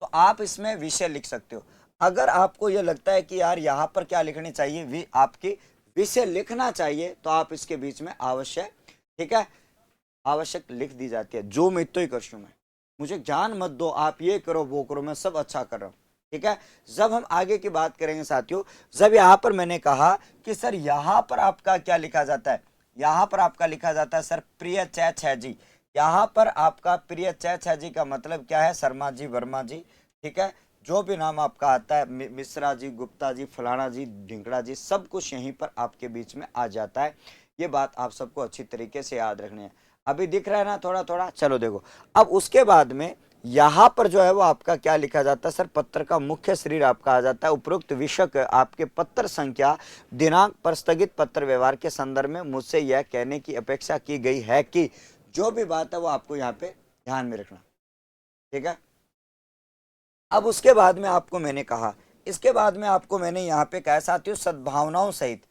तो आप इसमें विषय लिख सकते हो। अगर आपको ये लगता है कि यार यहाँ पर क्या लिखनी चाहिए, आपकी विषय लिखना चाहिए, तो आप इसके बीच में आवश्यक, ठीक है, आवश्यक लिख दी जाती है। जो मैं तो ही करशू, मैं मुझे ज्ञान मत दो, आप ये करो वो करो, मैं सब अच्छा कर रहा हूँ, ठीक है। जब हम आगे की बात करेंगे साथियों, जब यहाँ पर मैंने कहा कि सर यहाँ पर आपका क्या लिखा जाता है, यहाँ पर आपका लिखा जाता है सर प्रिय चै छै जी। यहाँ पर आपका प्रिय चै छै जी का मतलब क्या है? शर्मा जी, वर्मा जी, ठीक है, जो भी नाम आपका आता है, मिश्रा जी, गुप्ता जी, फलाना जी, ढिंकड़ा जी, सब कुछ यहीं पर आपके बीच में आ जाता है। ये बात आप सबको अच्छी तरीके से याद रखनी है। अभी दिख रहा है ना थोड़ा थोड़ा? चलो देखो, अब उसके बाद में यहाँ पर जो है वो आपका क्या लिखा जाता है सर, पत्र का मुख्य शरीर आपका आ जाता है। उपरोक्त विषय आपके पत्र संख्या दिनांक पर स्थगित पत्र व्यवहार के संदर्भ में मुझसे यह कहने की अपेक्षा की गई है कि, जो भी बात है वो आपको यहाँ पे ध्यान में रखना, ठीक है। अब उसके बाद में आपको मैंने कहा, इसके बाद में आपको मैंने यहाँ पे कहा साथियों सद्भावनाओं सहित।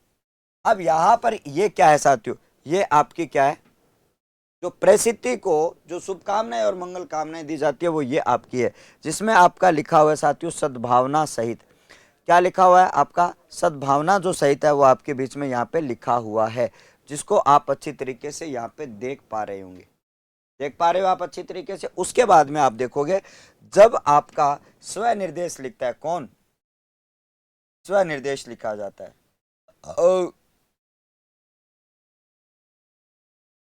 अब यहाँ पर ये क्या है साथियों, ये आपकी क्या है, जो परिस्थिति को जो शुभकामनाएं और मंगल कामनाएं दी जाती है वो ये आपकी है, जिसमें आपका लिखा हुआ है साथियों सद्भावना सहित। क्या लिखा हुआ है आपका, सद्भावना जो सहित है वो आपके बीच में यहाँ पे लिखा हुआ है, जिसको आप अच्छी तरीके से यहाँ पे देख पा रहे होंगे, देख पा रहे हो आप अच्छी तरीके से। उसके बाद में आप देखोगे जब आपका स्वनिर्देश लिखता है, कौन, स्वनिर्देश लिखा जाता है,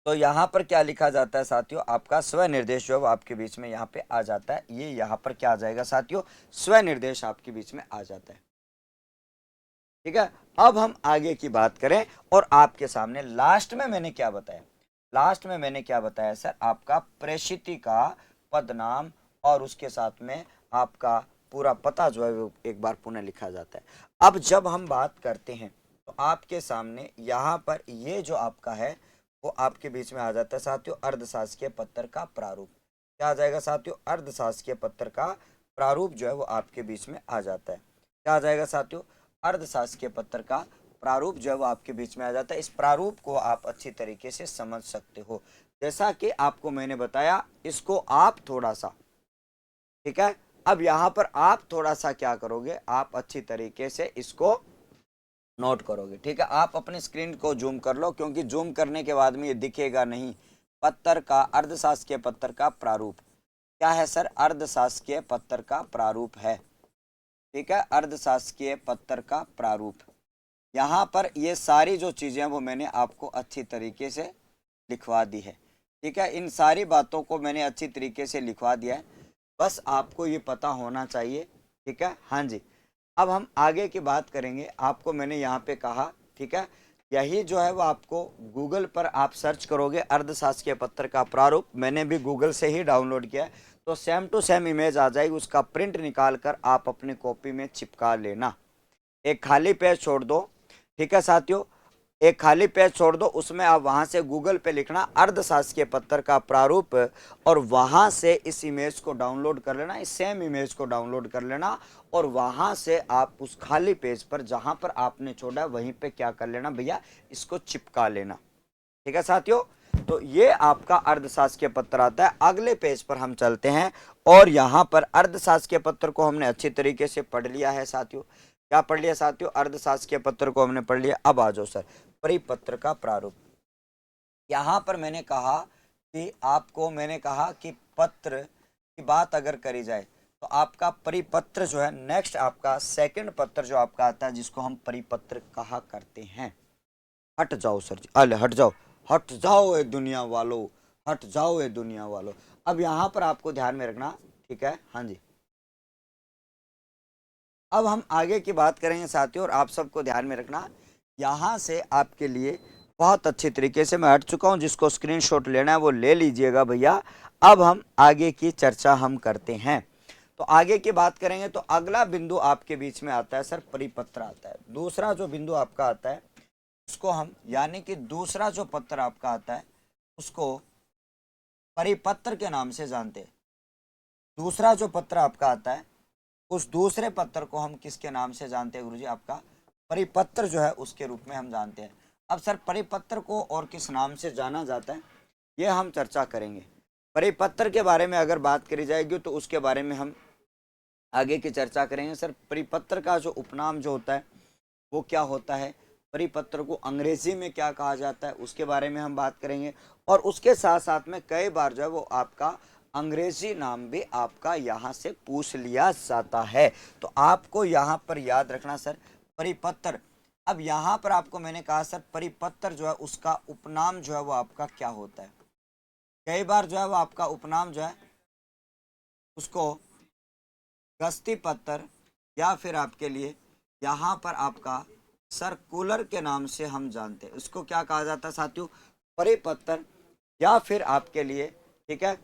तो यहाँ पर क्या लिखा जाता है साथियों, आपका स्वनिर्देश जो है आपके बीच में यहाँ पे आ जाता है। ये यहाँ पर क्या आ जाएगा साथियों, स्वनिर्देश आपके बीच में आ जाता है, ठीक है। अब हम आगे की बात करें और आपके सामने लास्ट में मैंने क्या बताया, लास्ट में मैंने क्या बताया सर, आपका प्रेषिती का पदनाम और उसके साथ में आपका पूरा पता जो है वो एक बार पुनः लिखा जाता है। अब जब हम बात करते हैं तो आपके सामने यहाँ पर ये जो आपका है वो आपके बीच में आ जाता है साथियों अर्धशासकीय पत्र का प्रारूप। क्या आ जाएगा साथियों, अर्धशासकीय पत्र का प्रारूप जो है वो आपके बीच में आ जाता है। क्या आ जाएगा साथियों, अर्धशासकीय पत्र का प्रारूप जो है वो आपके बीच में आ जाता है। इस प्रारूप को आप अच्छी तरीके से समझ सकते हो, जैसा कि आपको मैंने बताया, इसको आप थोड़ा सा, ठीक है। अब यहाँ पर आप थोड़ा सा क्या करोगे, आप अच्छी तरीके से इसको नोट करोगे, ठीक है। आप अपनी स्क्रीन को जूम कर लो, क्योंकि जूम करने के बाद में ये दिखेगा नहीं। पत्र का अर्धशासकीय पत्र का प्रारूप क्या है सर, अर्धशासकीय पत्र का प्रारूप है, ठीक है, अर्धशासकीय पत्र का प्रारूप। यहाँ पर ये सारी जो चीजें वो मैंने आपको अच्छी तरीके से लिखवा दी है, ठीक है। इन सारी बातों को मैंने अच्छी तरीके से लिखवा दिया है, बस आपको ये पता होना चाहिए, ठीक है। हाँ जी, अब हम आगे की बात करेंगे। आपको मैंने यहाँ पे कहा, ठीक है, यही जो है वो आपको गूगल पर आप सर्च करोगे अर्धशासकीय पत्र का प्रारूप, मैंने भी गूगल से ही डाउनलोड किया है, तो सेम टू सेम इमेज आ जाएगी, उसका प्रिंट निकाल कर आप अपनी कॉपी में चिपका लेना। एक खाली पेज छोड़ दो, ठीक है साथियों, एक खाली पेज छोड़ दो, उसमें आप वहां से गूगल पे लिखना अर्धशासकीय पत्र का प्रारूप, और वहां से इस इमेज को डाउनलोड कर लेना, इस सेम इमेज को डाउनलोड कर लेना, और वहां से आप उस खाली पेज पर जहां पर आपने छोड़ा वहीं पे क्या कर लेना भैया, इसको चिपका लेना, ठीक है साथियों। तो ये आपका अर्थशास्त्र पत्र आता है। अगले पेज पर हम चलते हैं और यहाँ पर अर्थशास्त्र पत्र को हमने अच्छी तरीके से पढ़ लिया है साथियों। क्या पढ़ लिया साथियों, अर्थशास्त्र पत्र को हमने पढ़ लिया। अब आ जाओ सर परिपत्र का प्रारूप। यहाँ पर मैंने कहा कि आपको मैंने कहा कि पत्र की बात अगर करी जाए तो आपका परिपत्र जो है, नेक्स्ट आपका सेकंड पत्र जो आपका आता है जिसको हम परिपत्र कहा करते हैं। हट जाओ सर जी, अले हट जाओ, हट जाओ ये दुनिया वालों, हट जाओ ये दुनिया वालों। अब यहाँ पर आपको ध्यान में रखना, ठीक है, हाँ जी। अब हम आगे की बात करेंगे साथियों, और आप सबको ध्यान में रखना, यहाँ से आपके लिए बहुत अच्छी तरीके से मैं हट चुका हूँ, जिसको स्क्रीनशॉट लेना है वो ले लीजिएगा भैया। अब हम आगे की चर्चा हम करते हैं। तो आगे की बात करेंगे तो अगला बिंदु आपके बीच में आता है सर परिपत्र आता है। दूसरा जो बिंदु आपका आता है उसको हम, यानी कि दूसरा जो पत्र आपका आता है उसको परिपत्र के नाम से जानते हैं। दूसरा जो पत्र आपका आता है उस दूसरे पत्र को हम किसके नाम से जानते हैं गुरुजी, आपका परिपत्र जो है उसके रूप में हम जानते हैं। अब सर परिपत्र को और किस नाम से जाना जाता है ये हम चर्चा करेंगे। परिपत्र के बारे में अगर बात करी जाएगी तो उसके बारे में हम आगे की चर्चा करेंगे। सर परिपत्र का जो उपनाम जो होता है वो क्या होता है, परिपत्र को अंग्रेजी में क्या कहा जाता है उसके बारे में हम बात करेंगे। और उसके साथ साथ में कई बार जो है वो आपका अंग्रेजी नाम भी आपका यहाँ से पूछ लिया जाता है, तो आपको यहाँ पर याद रखना सर परिपत्र। अब यहाँ पर आपको मैंने कहा सर परिपत्र जो है उसका उपनाम जो है वो आपका क्या होता है। कई बार जो है वो आपका उपनाम जो है उसको गस्ती पत्र या फिर आपके लिए यहाँ पर आपका सर्कुलर के नाम से हम जानते हैं। उसको क्या कहा जाता है साथियों, परिपत्र, या फिर आपके लिए, ठीक है,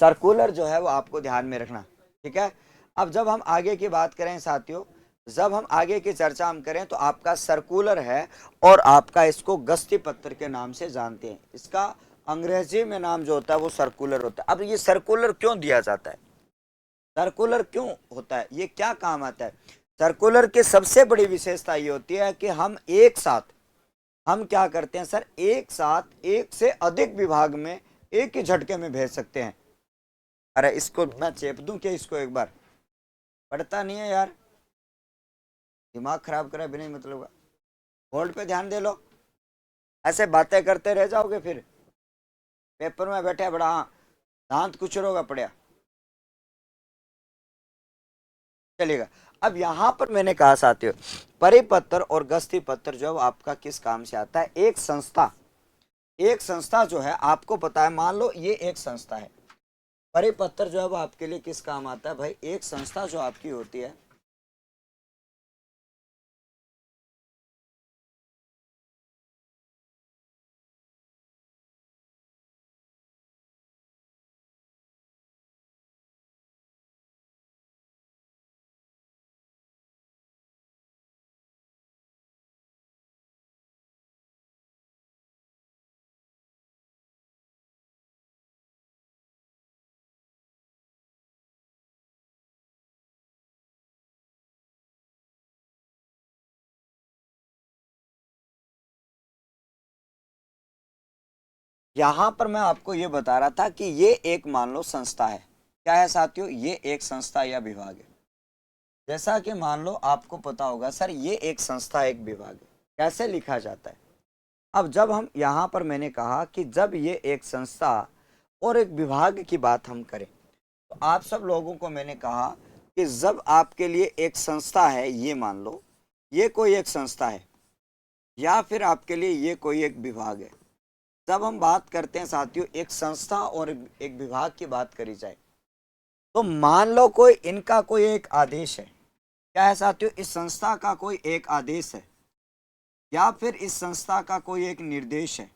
सर्कुलर जो है वो आपको ध्यान में रखना, ठीक है। अब जब हम आगे की बात करें साथियों, जब हम आगे की चर्चा हम करें तो आपका सर्कुलर है और आपका इसको गस्ती पत्र के नाम से जानते हैं। इसका अंग्रेजी में नाम जो होता है वो सर्कुलर होता है। अब ये सर्कुलर क्यों दिया जाता है, सर्कुलर क्यों होता है, ये क्या काम आता है? सर्कुलर की सबसे बड़ी विशेषता ये होती है कि हम एक साथ, हम क्या करते हैं सर, एक साथ एक से अधिक विभाग में एक ही झटके में भेज सकते हैं। अरे इसको मैं चेप दूं क्या, इसको एक बार, पढ़ता नहीं है यार, दिमाग खराब करा बिना मतलब का। होल्ड पे ध्यान दे लो, ऐसे बातें करते रह जाओगे फिर पेपर में बैठे बड़ा, हाँ दांत कुचलोगा पड़िया, चलेगा। अब यहां पर मैंने कहा साथियों, परिपत्र और गस्ती पत्र जो आपका किस काम से आता है, एक संस्था, एक संस्था जो है आपको पता है, मान लो ये एक संस्था है, परिपत्र जो है वो आपके लिए किस काम आता है भाई, एक संस्था जो आपकी होती है, यहां पर मैं आपको ये बता रहा था कि ये एक मान लो संस्था है, क्या है साथियों, ये एक संस्था या विभाग है। जैसा कि मान लो आपको पता होगा सर, ये एक संस्था एक विभाग है, कैसे लिखा जाता है। अब जब हम यहाँ पर मैंने कहा कि जब ये एक संस्था और एक विभाग की बात हम करें, तो आप सब लोगों को मैंने कहा कि जब आपके लिए एक संस्था है, ये मान लो ये कोई एक संस्था है, या फिर आपके लिए ये कोई एक विभाग है। जब हम बात करते हैं साथियों एक संस्था और एक विभाग की बात करी जाए, तो मान लो कोई इनका कोई एक आदेश है, क्या है साथियों, इस संस्था का कोई एक आदेश है या फिर इस संस्था का कोई एक निर्देश है,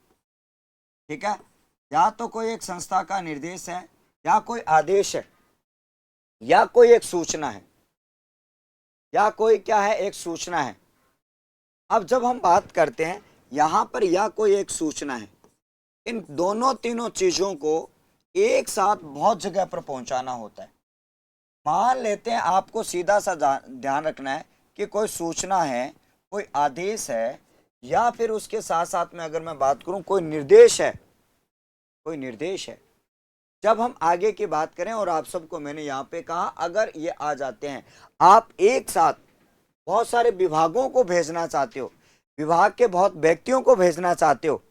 ठीक है। या तो कोई एक संस्था का निर्देश है, या कोई आदेश है, या कोई एक सूचना है, या कोई क्या है, एक सूचना है। अब जब हम बात करते हैं यहां पर या कोई एक सूचना है, इन दोनों तीनों चीजों को एक साथ बहुत जगह पर पहुंचाना होता है। मान लेते हैं आपको सीधा सा ध्यान रखना है कि कोई सूचना है, कोई आदेश है, या फिर उसके साथ साथ में अगर मैं बात करूं कोई निर्देश है, कोई निर्देश है। जब हम आगे की बात करें, और आप सबको मैंने यहाँ पे कहा अगर ये आ जाते हैं, आप एक साथ बहुत सारे विभागों को भेजना चाहते हो, विभाग के बहुत व्यक्तियों को भेजना चाहते हो,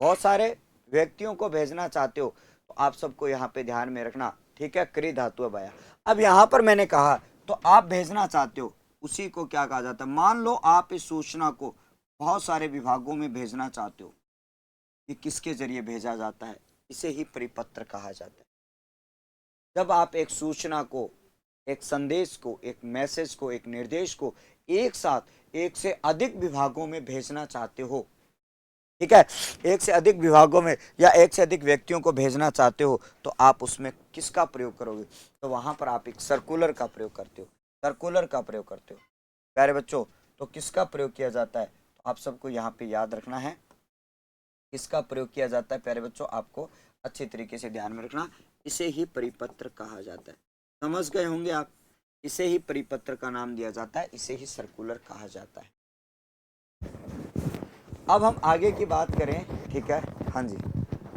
बहुत सारे व्यक्तियों को भेजना चाहते हो, तो आप सबको यहाँ पे ध्यान में रखना, ठीक है। क्री धातु है भैया। अब यहाँ पर मैंने कहा तो आप भेजना चाहते हो, उसी को क्या कहा जाता है, मान लो आप इस सूचना को बहुत सारे विभागों में भेजना चाहते हो, ये किसके जरिए भेजा जाता है, इसे ही परिपत्र कहा जाता है। जब आप एक सूचना को, एक संदेश को, एक मैसेज को, एक निर्देश को एक साथ एक से अधिक विभागों में भेजना चाहते हो, ठीक है, एक से अधिक विभागों में या एक से अधिक व्यक्तियों को भेजना चाहते हो, तो आप उसमें किसका प्रयोग करोगे, तो वहां पर आप एक सर्कुलर का प्रयोग करते हो, सर्कुलर का प्रयोग करते हो प्यारे बच्चों। तो किसका प्रयोग किया जाता है, तो आप सबको यहाँ पे याद रखना है, किसका प्रयोग किया जाता है प्यारे बच्चों, आपको अच्छी तरीके से ध्यान में रखना, इसे ही परिपत्र कहा जाता है। समझ गए होंगे आप, इसे ही परिपत्र का नाम दिया जाता है, इसे ही सर्कुलर कहा जाता है। अब हम आगे की बात करें, ठीक है, हाँ जी।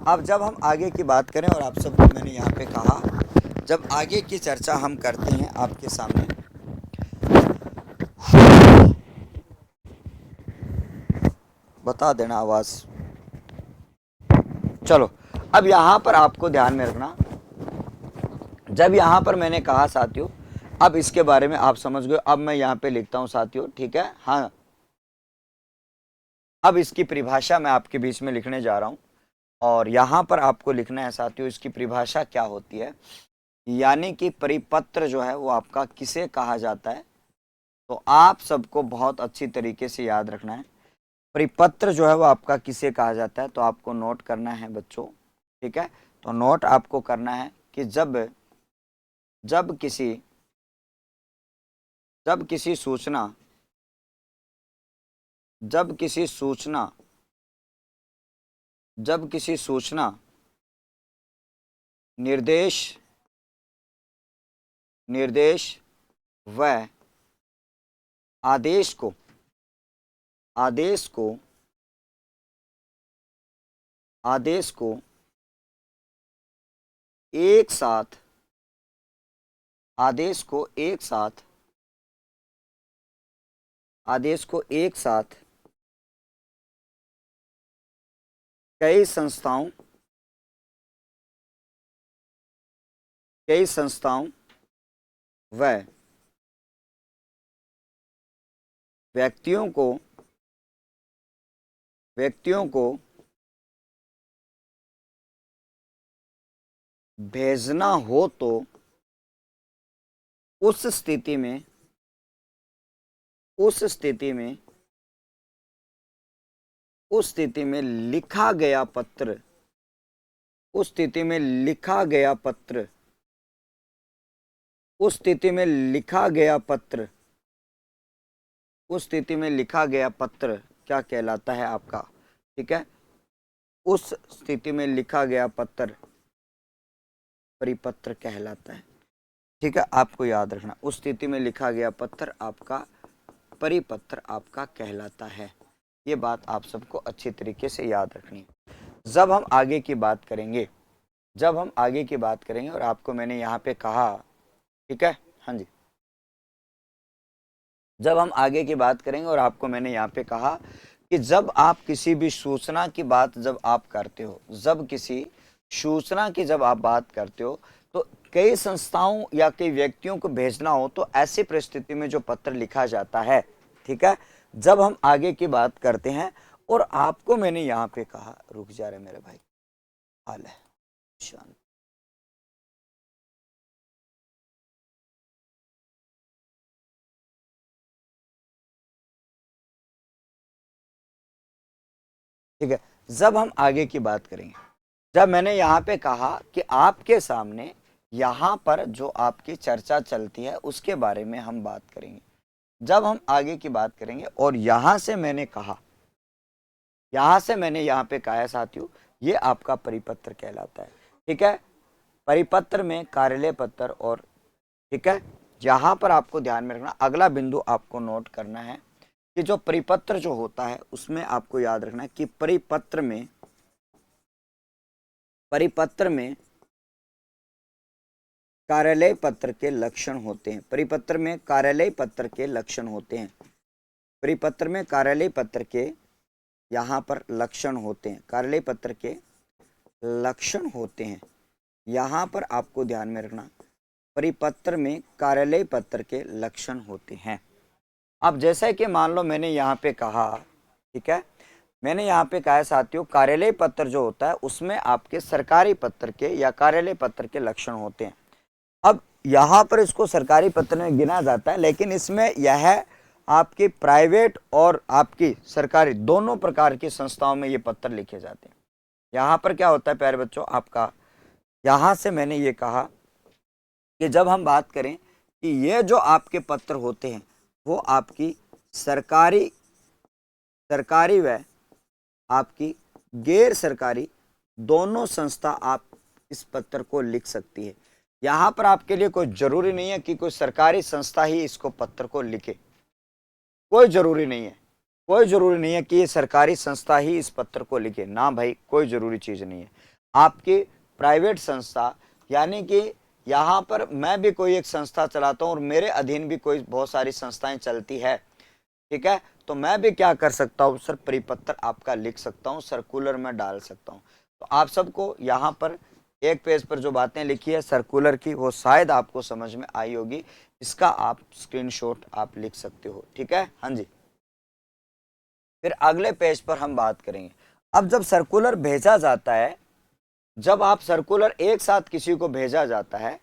अब जब हम आगे की बात करें, और आप सबको मैंने यहाँ पे कहा जब आगे की चर्चा हम करते हैं आपके सामने, बता देना आवाज। चलो अब यहाँ पर आपको ध्यान में रखना, जब यहाँ पर मैंने कहा साथियों, अब इसके बारे में आप समझ गए। अब मैं यहाँ पे लिखता हूँ साथियों, ठीक है, हाँ। अब इसकी परिभाषा मैं आपके बीच में लिखने जा रहा हूँ, और यहाँ पर आपको लिखना है साथियों इसकी परिभाषा क्या होती है, यानी कि परिपत्र जो है वो आपका किसे कहा जाता है। तो आप सबको बहुत अच्छी तरीके से याद रखना है, परिपत्र जो है वो आपका किसे कहा जाता है, तो आपको नोट करना है बच्चों, ठीक है। तो नोट आपको करना है कि जब जब किसी जब किसी सूचना जब किसी सूचना जब किसी सूचना निर्देश निर्देश व आदेश को आदेश को आदेश को एक साथ आदेश को एक साथ आदेश को एक साथ कई संस्थाओं व व्यक्तियों को भेजना हो तो उस स्थिति में लिखा गया पत्र उस स्थिति में लिखा गया पत्र उस स्थिति में लिखा गया पत्र उस स्थिति में लिखा गया पत्र क्या कहलाता है आपका? ठीक है, उस स्थिति में लिखा गया पत्र परिपत्र कहलाता है। ठीक है, आपको याद रखना, उस स्थिति में लिखा गया पत्र आपका परिपत्र आपका कहलाता है। ये बात आप सबको अच्छी तरीके से याद रखनी है। जब हम आगे की बात करेंगे और आपको मैंने यहाँ पे कहा, ठीक है, हाँ जी, जब हम आगे की बात करेंगे और आपको मैंने यहाँ पे कहा कि जब आप किसी भी सूचना की बात जब आप करते हो, जब किसी सूचना की जब आप बात करते हो तो कई संस्थाओं या कई व्यक्तियों को भेजना हो तो ऐसी परिस्थिति में जो पत्र लिखा जाता है, ठीक है, जब हम आगे की बात करते हैं और आपको मैंने यहाँ पे कहा, रुक जा रहे मेरे भाई, हाल है शांत, ठीक है, जब हम आगे की बात करेंगे, जब मैंने यहाँ पे कहा कि आपके सामने यहाँ पर जो आपकी चर्चा चलती है उसके बारे में हम बात करेंगे, जब हम आगे की बात करेंगे और यहाँ से मैंने यहाँ पे कहा है साथियों, ये आपका परिपत्र कहलाता है। ठीक है, परिपत्र में कार्यालय पत्र और, ठीक है, यहाँ पर आपको ध्यान में रखना, अगला बिंदु आपको नोट करना है कि जो परिपत्र जो होता है उसमें आपको याद रखना है कि परिपत्र में कार्यालय पत्र के लक्षण होते हैं। परिपत्र में कार्यालय पत्र के लक्षण होते हैं। परिपत्र में कार्यालय पत्र के यहाँ पर लक्षण होते हैं, कार्यालय पत्र के लक्षण होते हैं। यहाँ पर आपको ध्यान में रखना, परिपत्र में कार्यालय पत्र के लक्षण होते हैं। अब जैसा कि मान लो मैंने यहाँ पे कहा, ठीक है, मैंने यहाँ पे कहा है साथियों, कार्यालय पत्र जो होता है उसमें आपके सरकारी पत्र के या कार्यालय पत्र के लक्षण होते हैं। अब यहाँ पर इसको सरकारी पत्र में गिना जाता है, लेकिन इसमें यह आपकी प्राइवेट और आपकी सरकारी दोनों प्रकार की संस्थाओं में ये पत्र लिखे जाते हैं। यहाँ पर क्या होता है प्यारे बच्चों आपका, यहाँ से मैंने ये कहा कि जब हम बात करें कि ये जो आपके पत्र होते हैं वो आपकी सरकारी व आपकी गैर सरकारी दोनों संस्था आप इस पत्र को लिख सकती है। यहाँ पर आपके लिए कोई जरूरी नहीं है कि कोई सरकारी संस्था ही इसको पत्र को लिखे, कोई जरूरी नहीं है कि ये सरकारी संस्था ही इस पत्र को लिखे, ना भाई, कोई जरूरी चीज नहीं है। आपकी प्राइवेट संस्था, यानी कि यहाँ पर मैं भी कोई एक संस्था चलाता हूँ और मेरे अधीन भी कोई बहुत सारी संस्थाएं चलती है, ठीक है, तो मैं भी क्या कर सकता हूँ सर, परिपत्र आपका लिख सकता हूँ, सर्कुलर में डाल सकता हूँ। तो आप सबको यहाँ पर एक पेज पर जो बातें लिखी है सर्कुलर की वो शायद आपको समझ में आई होगी, इसका आप स्क्रीनशॉट आप लिख सकते हो। ठीक है, हाँ जी। फिर अगले पेज पर हम बात करेंगे, अब जब सर्कुलर भेजा जाता है, जब आप सर्कुलर एक साथ किसी को भेजा जाता है,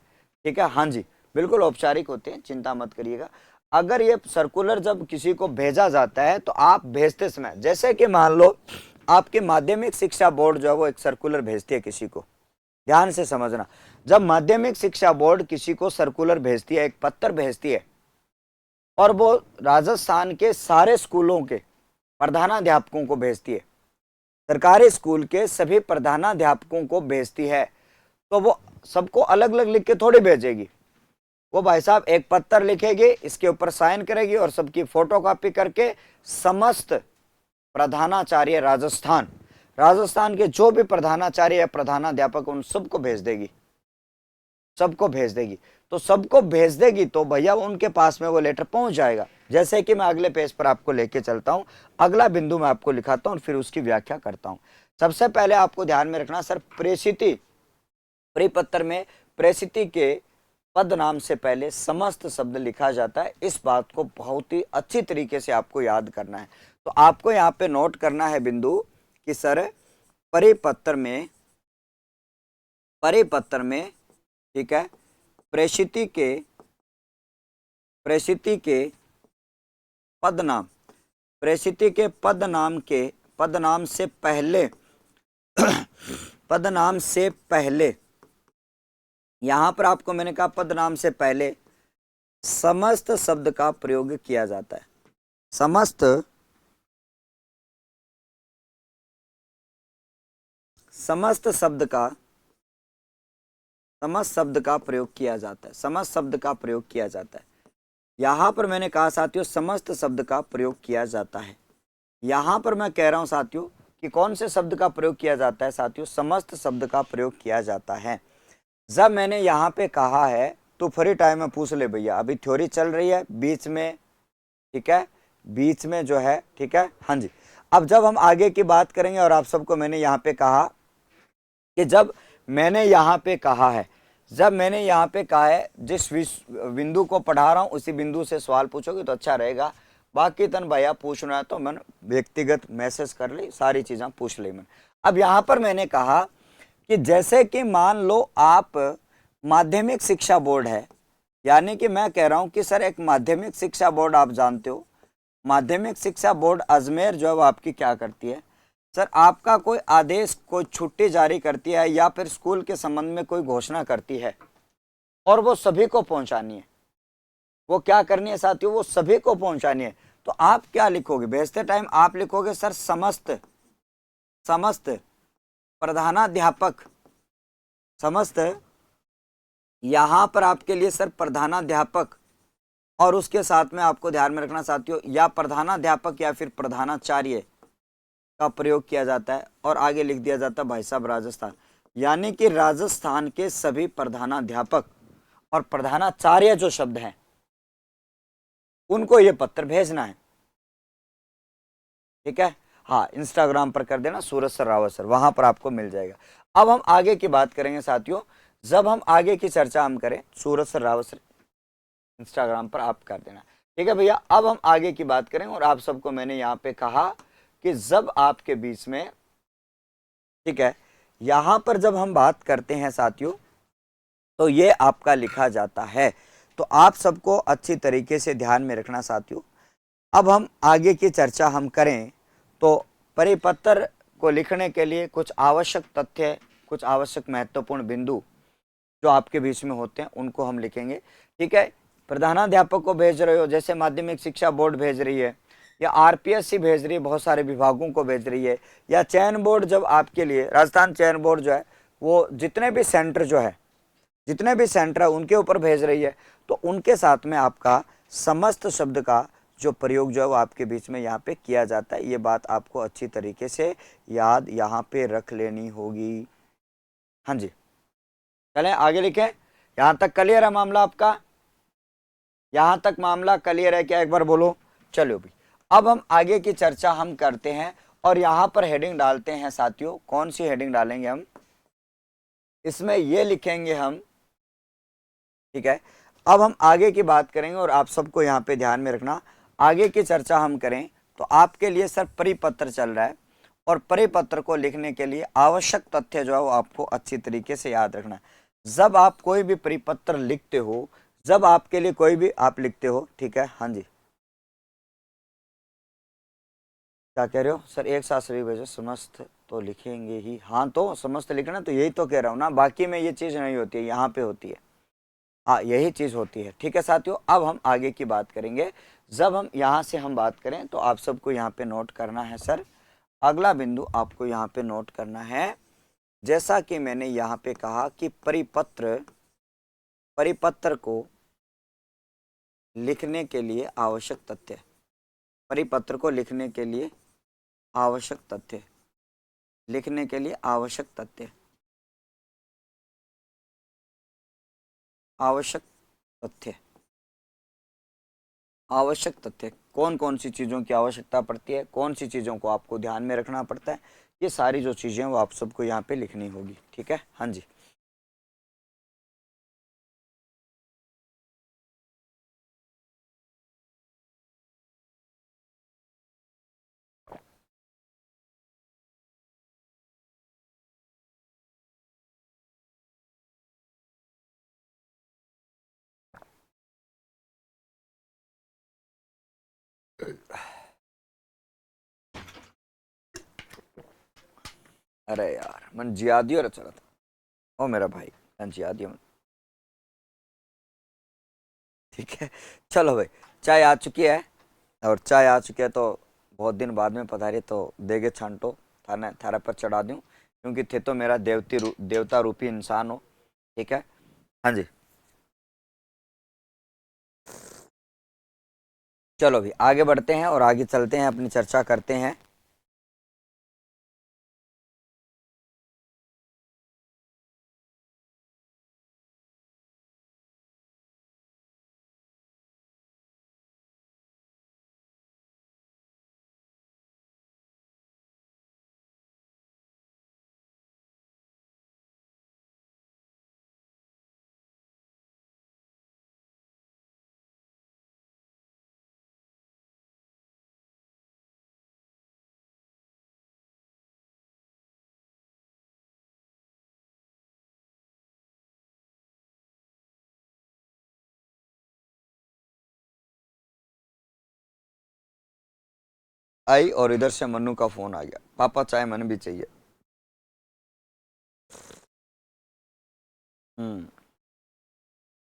ठीक है, हाँ जी, बिल्कुल औपचारिक होते हैं, चिंता मत करिएगा। अगर ये सर्कुलर जब किसी को भेजा जाता है तो आप भेजते समय, जैसे कि मान लो आपके माध्यमिक शिक्षा बोर्ड जो है वो एक सर्कुलर भेजती है किसी को, ध्यान से समझना। जब माध्यमिक शिक्षा बोर्ड किसी को सर्कुलर भेजती है, एक पत्र भेजती है, और वो राजस्थान के सारे स्कूलों के प्रधानाध्यापकों को भेजती है, सरकारी स्कूल के सभी प्रधानाध्यापकों को भेजती है, तो वो सबको अलग अलग लिख के थोड़ी भेजेगी। वो भाई साहब एक पत्र लिखेगी, इसके ऊपर साइन करेगी और सबकी फोटोकॉपी करके समस्त प्रधानाचार्य राजस्थान के जो भी प्रधानाचार्य या प्रधानाध्यापक उन सबको भेज देगी, सबको भेज देगी। तो सबको भेज देगी तो भैया उनके पास में वो लेटर पहुंच जाएगा। जैसे कि मैं अगले पेज पर आपको लेके चलता हूं, अगला बिंदु मैं आपको लिखाता हूं और फिर उसकी व्याख्या करता हूं। सबसे पहले आपको ध्यान में रखना सर, प्रेषिति, परिपत्र में प्रेषिति के पद नाम से पहले समस्त शब्द लिखा जाता है। इस बात को बहुत ही अच्छी तरीके से आपको याद करना है। तो आपको यहाँ पे नोट करना है बिंदु कि सर परिपत्र में ठीक है, प्रेषिति के पद नाम, प्रेषिति के पद नाम से पहले पद नाम से पहले, यहां पर आपको मैंने कहा पद नाम से पहले समस्त शब्द का प्रयोग किया जाता है। समस्त शब्द का प्रयोग किया जाता है। समस्त शब्द का प्रयोग किया जाता है। यहां पर मैंने कहा साथियों समस्त शब्द का प्रयोग किया जाता है। यहां पर मैं कह रहा हूं साथियों कि कौन से शब्द का प्रयोग किया जाता है साथियों, समस्त शब्द का प्रयोग किया जाता है। जब मैंने यहाँ पे कहा है तो फ्री टाइम में पूछ ले भैया, अभी थ्योरी चल रही है बीच में, ठीक है, बीच में जो है, ठीक है, हाँ जी। अब जब हम आगे की बात करेंगे और आप सबको मैंने यहाँ पे कहा कि जब मैंने यहाँ पे कहा है जिस बिंदु को पढ़ा रहा हूँ उसी बिंदु से सवाल पूछोगे तो अच्छा रहेगा। बाकी तन भैया पूछना है तो मैं व्यक्तिगत मैसेज कर ली, सारी चीज़ें पूछ ली मैंने। अब यहाँ पर मैंने कहा कि जैसे कि मान लो आप माध्यमिक शिक्षा बोर्ड है, यानी कि मैं कह रहा हूं कि सर एक माध्यमिक शिक्षा बोर्ड आप जानते हो, माध्यमिक शिक्षा बोर्ड अजमेर जो है वो आपकी क्या करती है सर, आपका कोई आदेश, कोई छुट्टी जारी करती है या फिर स्कूल के संबंध में कोई घोषणा करती है और वो सभी को पहुंचानी है। वो क्या करनी है साथियों, वो सभी को पहुंचानी है। तो आप क्या लिखोगे भेजते टाइम, आप लिखोगे सर समस्त प्रधानाध्यापक, समस्त, यहां पर आपके लिए सर प्रधानाध्यापक, और उसके साथ में आपको ध्यान में रखना साथियों या प्रधानाध्यापक या फिर प्रधानाचार्य का प्रयोग किया जाता है और आगे लिख दिया जाता है भाई साहब राजस्थान, यानी कि राजस्थान के सभी प्रधानाध्यापक और प्रधानाचार्य जो शब्द हैं उनको ये पत्र भेजना है, ठीक है। हाँ, इंस्टाग्राम पर कर देना सूरज सर रावत सर, वहां पर आपको मिल जाएगा। अब हम आगे की बात करेंगे साथियों, जब हम आगे की चर्चा हम करें, सूरज सर रावत सर इंस्टाग्राम पर आप कर देना, ठीक है भैया। अब हम आगे की बात करें और आप सबको मैंने यहाँ पे कहा कि जब आपके बीच में, ठीक है, यहां पर जब हम बात करते हैं साथियों तो ये आपका लिखा जाता है। तो आप सबको अच्छी तरीके से ध्यान में रखना साथियों। अब हम आगे की चर्चा हम करें तो परिपत्र को लिखने के लिए कुछ आवश्यक तथ्य, कुछ आवश्यक महत्वपूर्ण बिंदु जो आपके बीच में होते हैं उनको हम लिखेंगे, ठीक है। प्रधानाध्यापक को भेज रहे हो, जैसे माध्यमिक शिक्षा बोर्ड भेज रही है या आरपीएससी भेज रही है, बहुत सारे विभागों को भेज रही है, या चयन बोर्ड जब आपके लिए, राजस्थान चयन बोर्ड जो है वो जितने भी सेंटर है उनके ऊपर भेज रही है, तो उनके साथ में आपका समस्त शब्द का जो प्रयोग जो है वो आपके बीच में यहाँ पे किया जाता है। ये बात आपको अच्छी तरीके से याद यहाँ पे रख लेनी होगी। हाँ जी, चलें आगे लिखें। यहाँ तक क्लियर है मामला आपका, यहाँ तक मामला क्लियर है क्या, एक बार बोलो। चलो भी, अब हम आगे की चर्चा हम करते हैं और यहाँ पर हेडिंग डालते हैं साथियों। कौन सी हेडिंग डालेंगे हम, इसमें ये लिखेंगे हम, ठीक है। अब हम आगे की बात करेंगे और आप सबको यहाँ पे ध्यान में रखना, आगे की चर्चा हम करें तो आपके लिए सर परिपत्र चल रहा है और परिपत्र को लिखने के लिए आवश्यक तथ्य जो है वो आपको अच्छी तरीके से याद रखना है। जब आप कोई भी परिपत्र लिखते हो, जब आपके लिए कोई भी आप लिखते हो, ठीक है, हाँ जी, क्या कह रहे हो सर, एक साथ सभी भेजो, समस्त तो लिखेंगे ही, हाँ तो समस्त लिखना, तो यही तो कह रहा हूँ ना, बाकी में ये चीज़ नहीं होती है, यहाँ पे होती है, हाँ यही चीज़ होती है। ठीक है साथियों, अब हम आगे की बात करेंगे। जब हम यहाँ से हम बात करें तो आप सबको यहाँ पे नोट करना है सर, अगला बिंदु आपको यहाँ पे नोट करना है, जैसा कि मैंने यहाँ पे कहा कि परिपत्र, परिपत्र को लिखने के लिए आवश्यक तथ्य, परिपत्र को लिखने के लिए आवश्यक तथ्य, लिखने के लिए आवश्यक तथ्य, आवश्यक तथ्य, आवश्यक तथ्य, कौन कौन सी चीज़ों की आवश्यकता पड़ती है, कौन सी चीज़ों को आपको ध्यान में रखना पड़ता है, ये सारी जो चीज़ें वो आप सबको यहाँ पे लिखनी होगी। ठीक है, हाँ जी। अरे यार मन जियादियो रच रहा था, ओ मेरा भाई मन जियादियो मन। ठीक है, चलो भाई, चाय आ चुकी है, और चाय आ चुकी है तो बहुत दिन बाद में पधारी, तो देगे छांटो थाने थारा पर चढ़ा दूं, क्योंकि थे तो मेरा देवता रूपी इंसान हो। ठीक है, हाँ जी। चलो भी आगे बढ़ते हैं और आगे चलते हैं, अपनी चर्चा करते हैं। आई और इधर से मन्नू का फोन आ गया, पापा चाय मन भी चाहिए।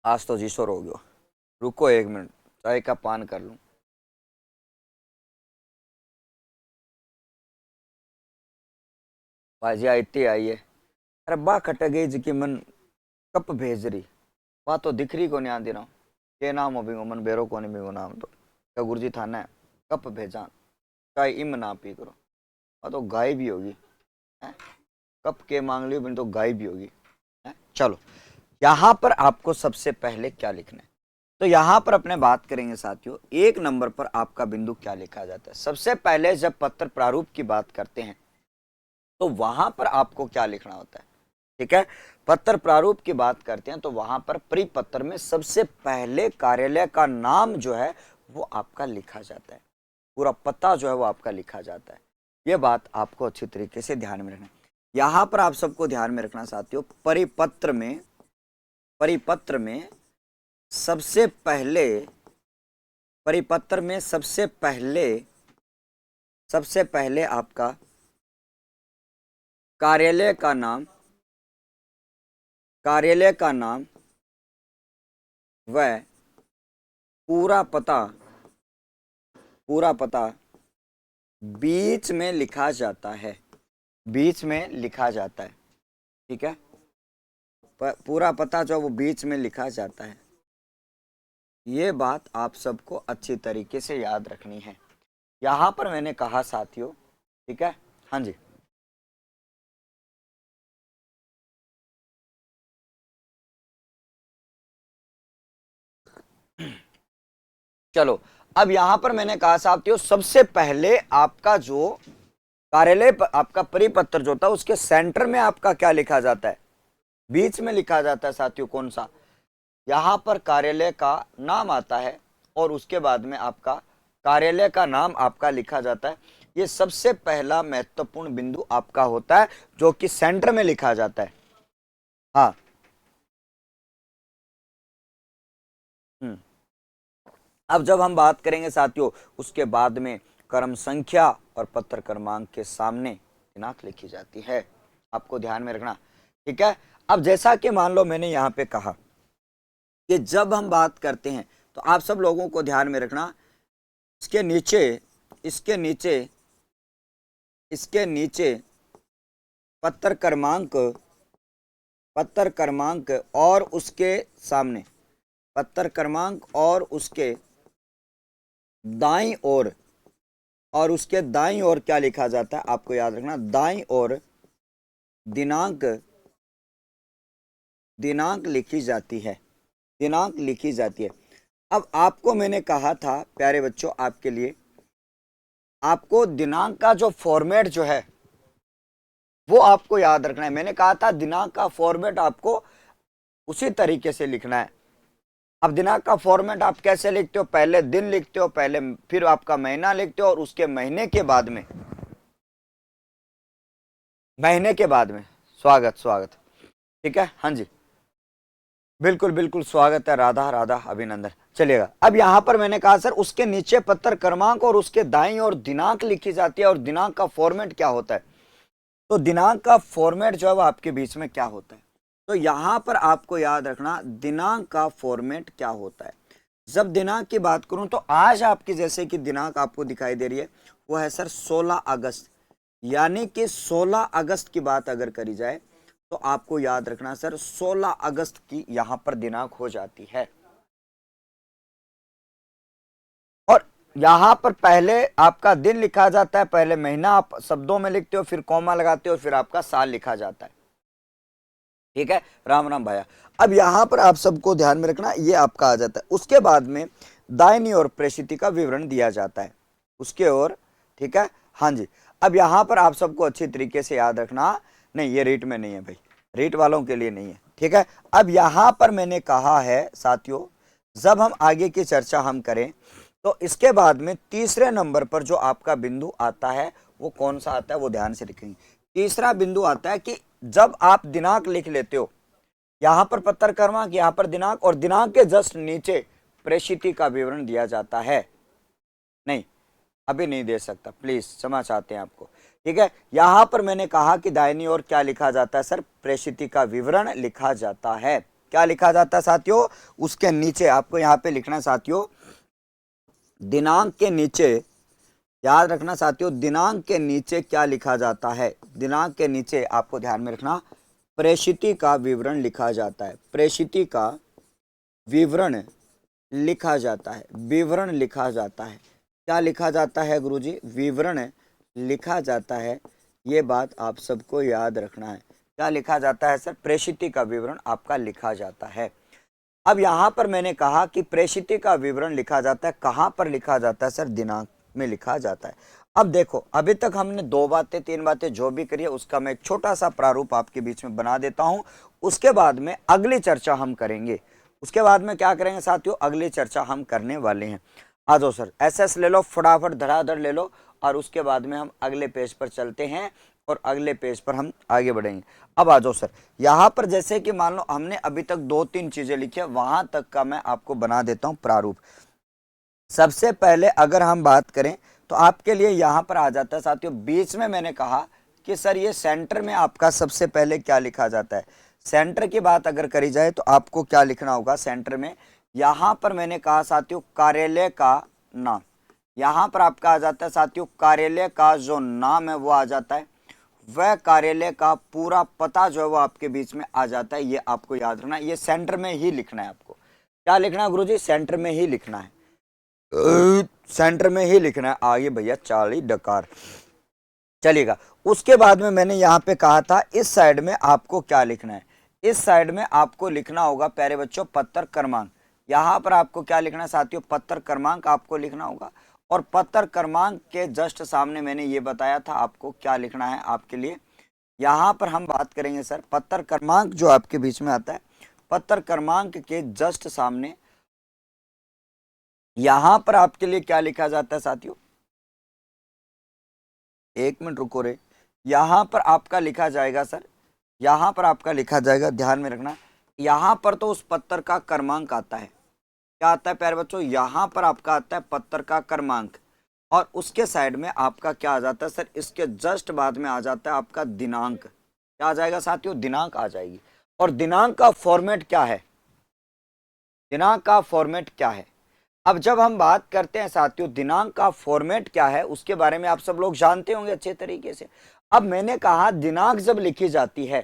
आज तो जीशोर हो गयो, रुको एक मिनट, चाय का पान कर लूं। भाजी आती आई है, अरे बा खट गई जी की मन कप भेज रही, वह तो दिख रही को नहीं आती ना, के नाम हो बिगो मन बेरो को नहीं बिगो नाम, तो क्या गुरुजी थाना है कप भेजा, चाय इम ना पी करो, वह तो गाय भी होगी है? कप के मांग लियो बिन तो गाय भी होगी है? चलो, यहां पर आपको सबसे पहले क्या लिखना है, तो यहां पर अपने बात करेंगे साथियों, एक नंबर पर आपका बिंदु क्या लिखा जाता है। सबसे पहले जब पत्र प्रारूप की बात करते हैं तो वहां पर आपको क्या लिखना होता है। ठीक है, पत्र प्रारूप की बात करते हैं तो वहां पर परिपत्र में सबसे पहले कार्यालय का नाम जो है वो आपका लिखा जाता है, पूरा पता जो है वो आपका लिखा जाता है। ये बात आपको अच्छी तरीके से ध्यान में रखना है। यहां पर आप सबको ध्यान में रखना साथियों, परिपत्र में, परिपत्र में सबसे पहले, परिपत्र में सबसे पहले आपका कार्यालय का नाम, कार्यालय का नाम व पूरा पता, पूरा पता बीच में लिखा जाता है, बीच में लिखा जाता है। ठीक है, पूरा पता जो वो बीच में लिखा जाता है, ये बात आप सबको अच्छी तरीके से याद रखनी है। यहां पर मैंने कहा साथियों, ठीक है, हाँ जी, चलो, अब यहां पर मैंने कहा साथियों सबसे पहले आपका जो कार्यालय आपका परिपत्र जो था उसके सेंटर में आपका क्या लिखा जाता है, बीच में लिखा जाता है साथियों, कौन सा, यहां पर कार्यालय का नाम आता है और उसके बाद में आपका कार्यालय का नाम आपका लिखा जाता है। ये सबसे पहला महत्वपूर्ण बिंदु आपका होता है जो कि सेंटर में लिखा जाता है। हाँ, अब जब हम बात करेंगे साथियों उसके बाद में क्रम संख्या और पत्र क्रमांक के सामने, दिनांक लिखी जाती है, आपको ध्यान में रखना। ठीक है, अब जैसा कि मान लो मैंने यहाँ पे कहा कि जब हम बात करते हैं तो आप सब लोगों को ध्यान में रखना, इसके नीचे इसके नीचे इसके नीचे पत्र क्रमांक और उसके सामने पत्र क्रमांक और उसके दाईं ओर उसके दाईं ओर क्या लिखा जाता है, आपको याद रखना, दाईं ओर दिनांक लिखी जाती है, दिनांक लिखी जाती है। अब आपको मैंने कहा था प्यारे बच्चों, आपके लिए आपको दिनांक का जो फॉर्मेट जो है वो आपको याद रखना है। मैंने कहा था दिनांक का फॉर्मेट आपको उसी तरीके से लिखना है। अब दिनांक का फॉर्मेट आप कैसे लिखते हो, पहले दिन लिखते हो, पहले फिर आपका महीना लिखते हो और उसके महीने के बाद में स्वागत। ठीक है, हाँ जी, बिल्कुल बिल्कुल स्वागत है, राधा राधा अभिनंदन। चलिएगा, अब यहां पर मैंने कहा सर उसके नीचे पत्र क्रमांक और उसके दाईं ओर दिनांक लिखी जाती है, और दिनांक का फॉर्मेट क्या होता है, तो दिनांक का फॉर्मेट जो है वो आपके बीच में क्या होता है, तो यहां पर आपको याद रखना दिनांक का फॉर्मेट क्या होता है। जब दिनांक की बात करूं तो आज आपकी जैसे कि दिनांक आपको दिखाई दे रही है वो है सर 16 अगस्त, यानी कि 16 अगस्त की बात अगर करी जाए तो आपको याद रखना सर 16 अगस्त की यहां पर दिनांक हो जाती है। और यहां पर पहले आपका दिन लिखा जाता है, पहले महीना आप शब्दों में लिखते हो, फिर कॉमा लगाते हो, फिर आपका साल लिखा जाता है। ठीक है, राम राम भाया। अब यहां पर आप सबको ध्यान में रखना, ये आपका आ जाता है। उसके बाद में दाहिनी ओर प्रेषित का विवरण दिया जाता है उसके ओर। ठीक है, हाँ जी। अब यहां पर आप सबको अच्छी तरीके से याद रखना, नहीं ये रीट में नहीं है भाई, रीट वालों के लिए नहीं है। ठीक है, अब यहां पर मैंने कहा है साथियों, जब हम आगे की चर्चा हम करें तो इसके बाद में तीसरे नंबर पर जो आपका बिंदु आता है वो कौन सा आता है, वो ध्यान से लिखेंगे। तीसरा बिंदु आता है कि जब आप दिनांक लिख लेते हो, यहां पर पत्र क्रमांक, यहां पर दिनांक, और दिनांक के जस्ट नीचे प्रेषित का विवरण दिया जाता है। नहीं, अभी नहीं दे सकता, प्लीज क्षमा चाहते हैं आपको। ठीक है, यहां पर मैंने कहा कि दाहिनी ओर क्या लिखा जाता है सर, प्रेषित का विवरण लिखा जाता है। क्या लिखा जाता है साथियों, उसके नीचे आपको यहां पे लिखना है साथियों, दिनांक के नीचे, याद रखना साथियों, दिनांक के नीचे क्या लिखा जाता है, दिनांक के नीचे आपको ध्यान में रखना प्रेषित का विवरण लिखा जाता है, प्रेषित का विवरण लिखा जाता है, विवरण लिखा जाता है। क्या लिखा जाता है गुरुजी, विवरण लिखा जाता है, ये बात आप सबको याद रखना है। क्या लिखा जाता है सर, प्रेषित का विवरण आपका लिखा जाता है। अब यहां पर मैंने कहा कि प्रेषित का विवरण लिखा जाता है, कहां पर लिखा जाता है सर, दिनांक में लिखा जाता है। अब देखो, अभी तक हमने 2 बातें 3 बातें जो भी करी है उसका मैं एक छोटा सा प्रारूप आपके बीच में बना देता हूं, उसके बाद में अगली चर्चा हम करेंगे। उसके बाद में क्या करेंगे साथियों, अगली चर्चा हम करने वाले हैं। आ जाओ सर, एसएस ले लो, फटाफट धड़ाधड़ ले लो, और उसके बाद में हम अगले पेज पर चलते हैं और अगले पेज पर हम आगे बढ़ेंगे। अब आ जाओ सर, यहां पर जैसे कि मान लो हमने अभी तक 2-3 चीजें लिखी है, वहां तक का मैं आपको बना देता हूं प्रारूप। सबसे पहले अगर हम बात करें तो आपके लिए यहां पर आ जाता है साथियों, बीच में मैंने कहा कि सर ये सेंटर में आपका सबसे पहले क्या लिखा जाता है, सेंटर की बात अगर करी जाए तो आपको क्या लिखना होगा सेंटर में, यहां पर मैंने कहा साथियों कार्यालय का नाम, यहां पर आपका आ जाता है साथियों कार्यालय का जो नाम है वो आ जाता है, वह कार्यालय का पूरा पता जो है वो आपके बीच में आ जाता है। ये आपको याद रखना, ये सेंटर में ही लिखना है। आपको क्या लिखना है गुरुजी, सेंटर में ही लिखना है, सेंटर में ही लिखना है। आगे भैया चाली डकार चलेगा। उसके बाद में मैंने यहाँ पे कहा था इस साइड में आपको क्या लिखना है, इस साइड में आपको लिखना होगा प्यारे बच्चों पत्र क्रमांक। यहाँ पर आपको क्या लिखना है साथियों, पत्र क्रमांक आपको लिखना होगा, और पत्र क्रमांक के जस्ट सामने मैंने ये बताया था आपको क्या लिखना है आपके लिए। यहाँ पर हम बात करेंगे सर पत्र क्रमांक जो आपके बीच में आता है, पत्र क्रमांक के जस्ट सामने यहां पर आपके लिए क्या लिखा जाता है साथियों, एक मिनट रुको रे, यहां पर आपका लिखा जाएगा सर, यहां पर आपका लिखा जाएगा, ध्यान में रखना, यहां पर तो उस पत्र का क्रमांक आता है। क्या आता है प्यारे बच्चों, यहां पर आपका आता है पत्र का क्रमांक, और उसके साइड में आपका क्या आ जाता है सर, इसके जस्ट बाद में आ जाता है आपका दिनांक। क्या आ जाएगा साथियों, दिनांक आ जाएगी। और दिनांक का फॉर्मेट क्या है, दिनांक का फॉर्मेट क्या है। अब जब हम बात करते हैं साथियों दिनांक का फॉर्मेट क्या है, उसके बारे में आप सब लोग जानते होंगे अच्छे तरीके से। अब मैंने कहा दिनांक जब लिखी जाती है,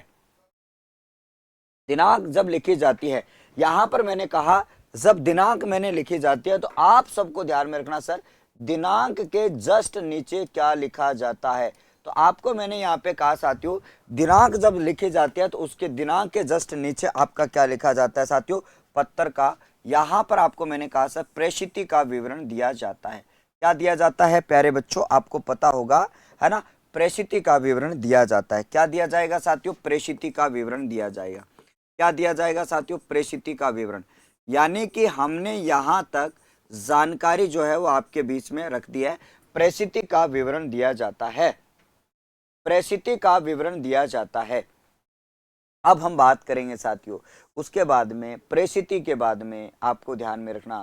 दिनांक जब लिखी जाती है, यहां पर मैंने कहा जब दिनांक मैंने लिखी जाती है, तो आप सबको ध्यान में रखना सर, दिनांक के जस्ट नीचे क्या लिखा जाता है। तो आपको मैंने यहाँ पे कहा साथियों, दिनांक जब लिखी जाती है तो उसके दिनांक के जस्ट नीचे आपका क्या लिखा जाता है साथियों, पत्र का। यहां पर आपको मैंने कहा सर प्रेषिति का विवरण दिया जाता है। क्या दिया जाता है प्यारे बच्चों, आपको पता होगा है ना, प्रेषिति का विवरण दिया जाता है। क्या दिया जाएगा साथियों, प्रेषिति का विवरण दिया जाएगा। क्या दिया जाएगा साथियों, प्रेषिति का विवरण। यानी कि हमने यहां तक जानकारी जो है वो आपके बीच में रख दी है, प्रेषिति का विवरण दिया जाता है, प्रेषिति का विवरण दिया जाता है। अब हम बात करेंगे साथियों उसके बाद में, प्रेषिति के बाद में आपको ध्यान में रखना,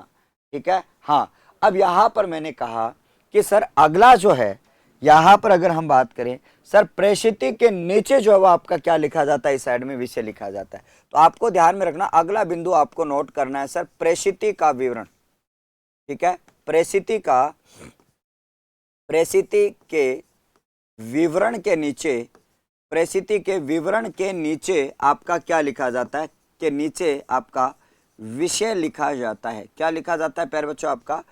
ठीक है। हाँ, अब यहां पर मैंने कहा कि सर अगला जो है, यहां पर अगर हम बात करें सर, प्रेषिति के नीचे जो है वो आपका क्या लिखा जाता है, इस साइड में विषय लिखा जाता है। तो आपको ध्यान में रखना, अगला बिंदु आपको नोट करना है सर, प्रेषिति का विवरण, ठीक है। प्रेषिति का, प्रेषिति के विवरण के नीचे, प्रेषिति के विवरण के नीचे आपका क्या लिखा जाता है, के नीचे आपका विषय लिखा जाता है। क्या लिखा जाता है प्यारे बच्चों, आपका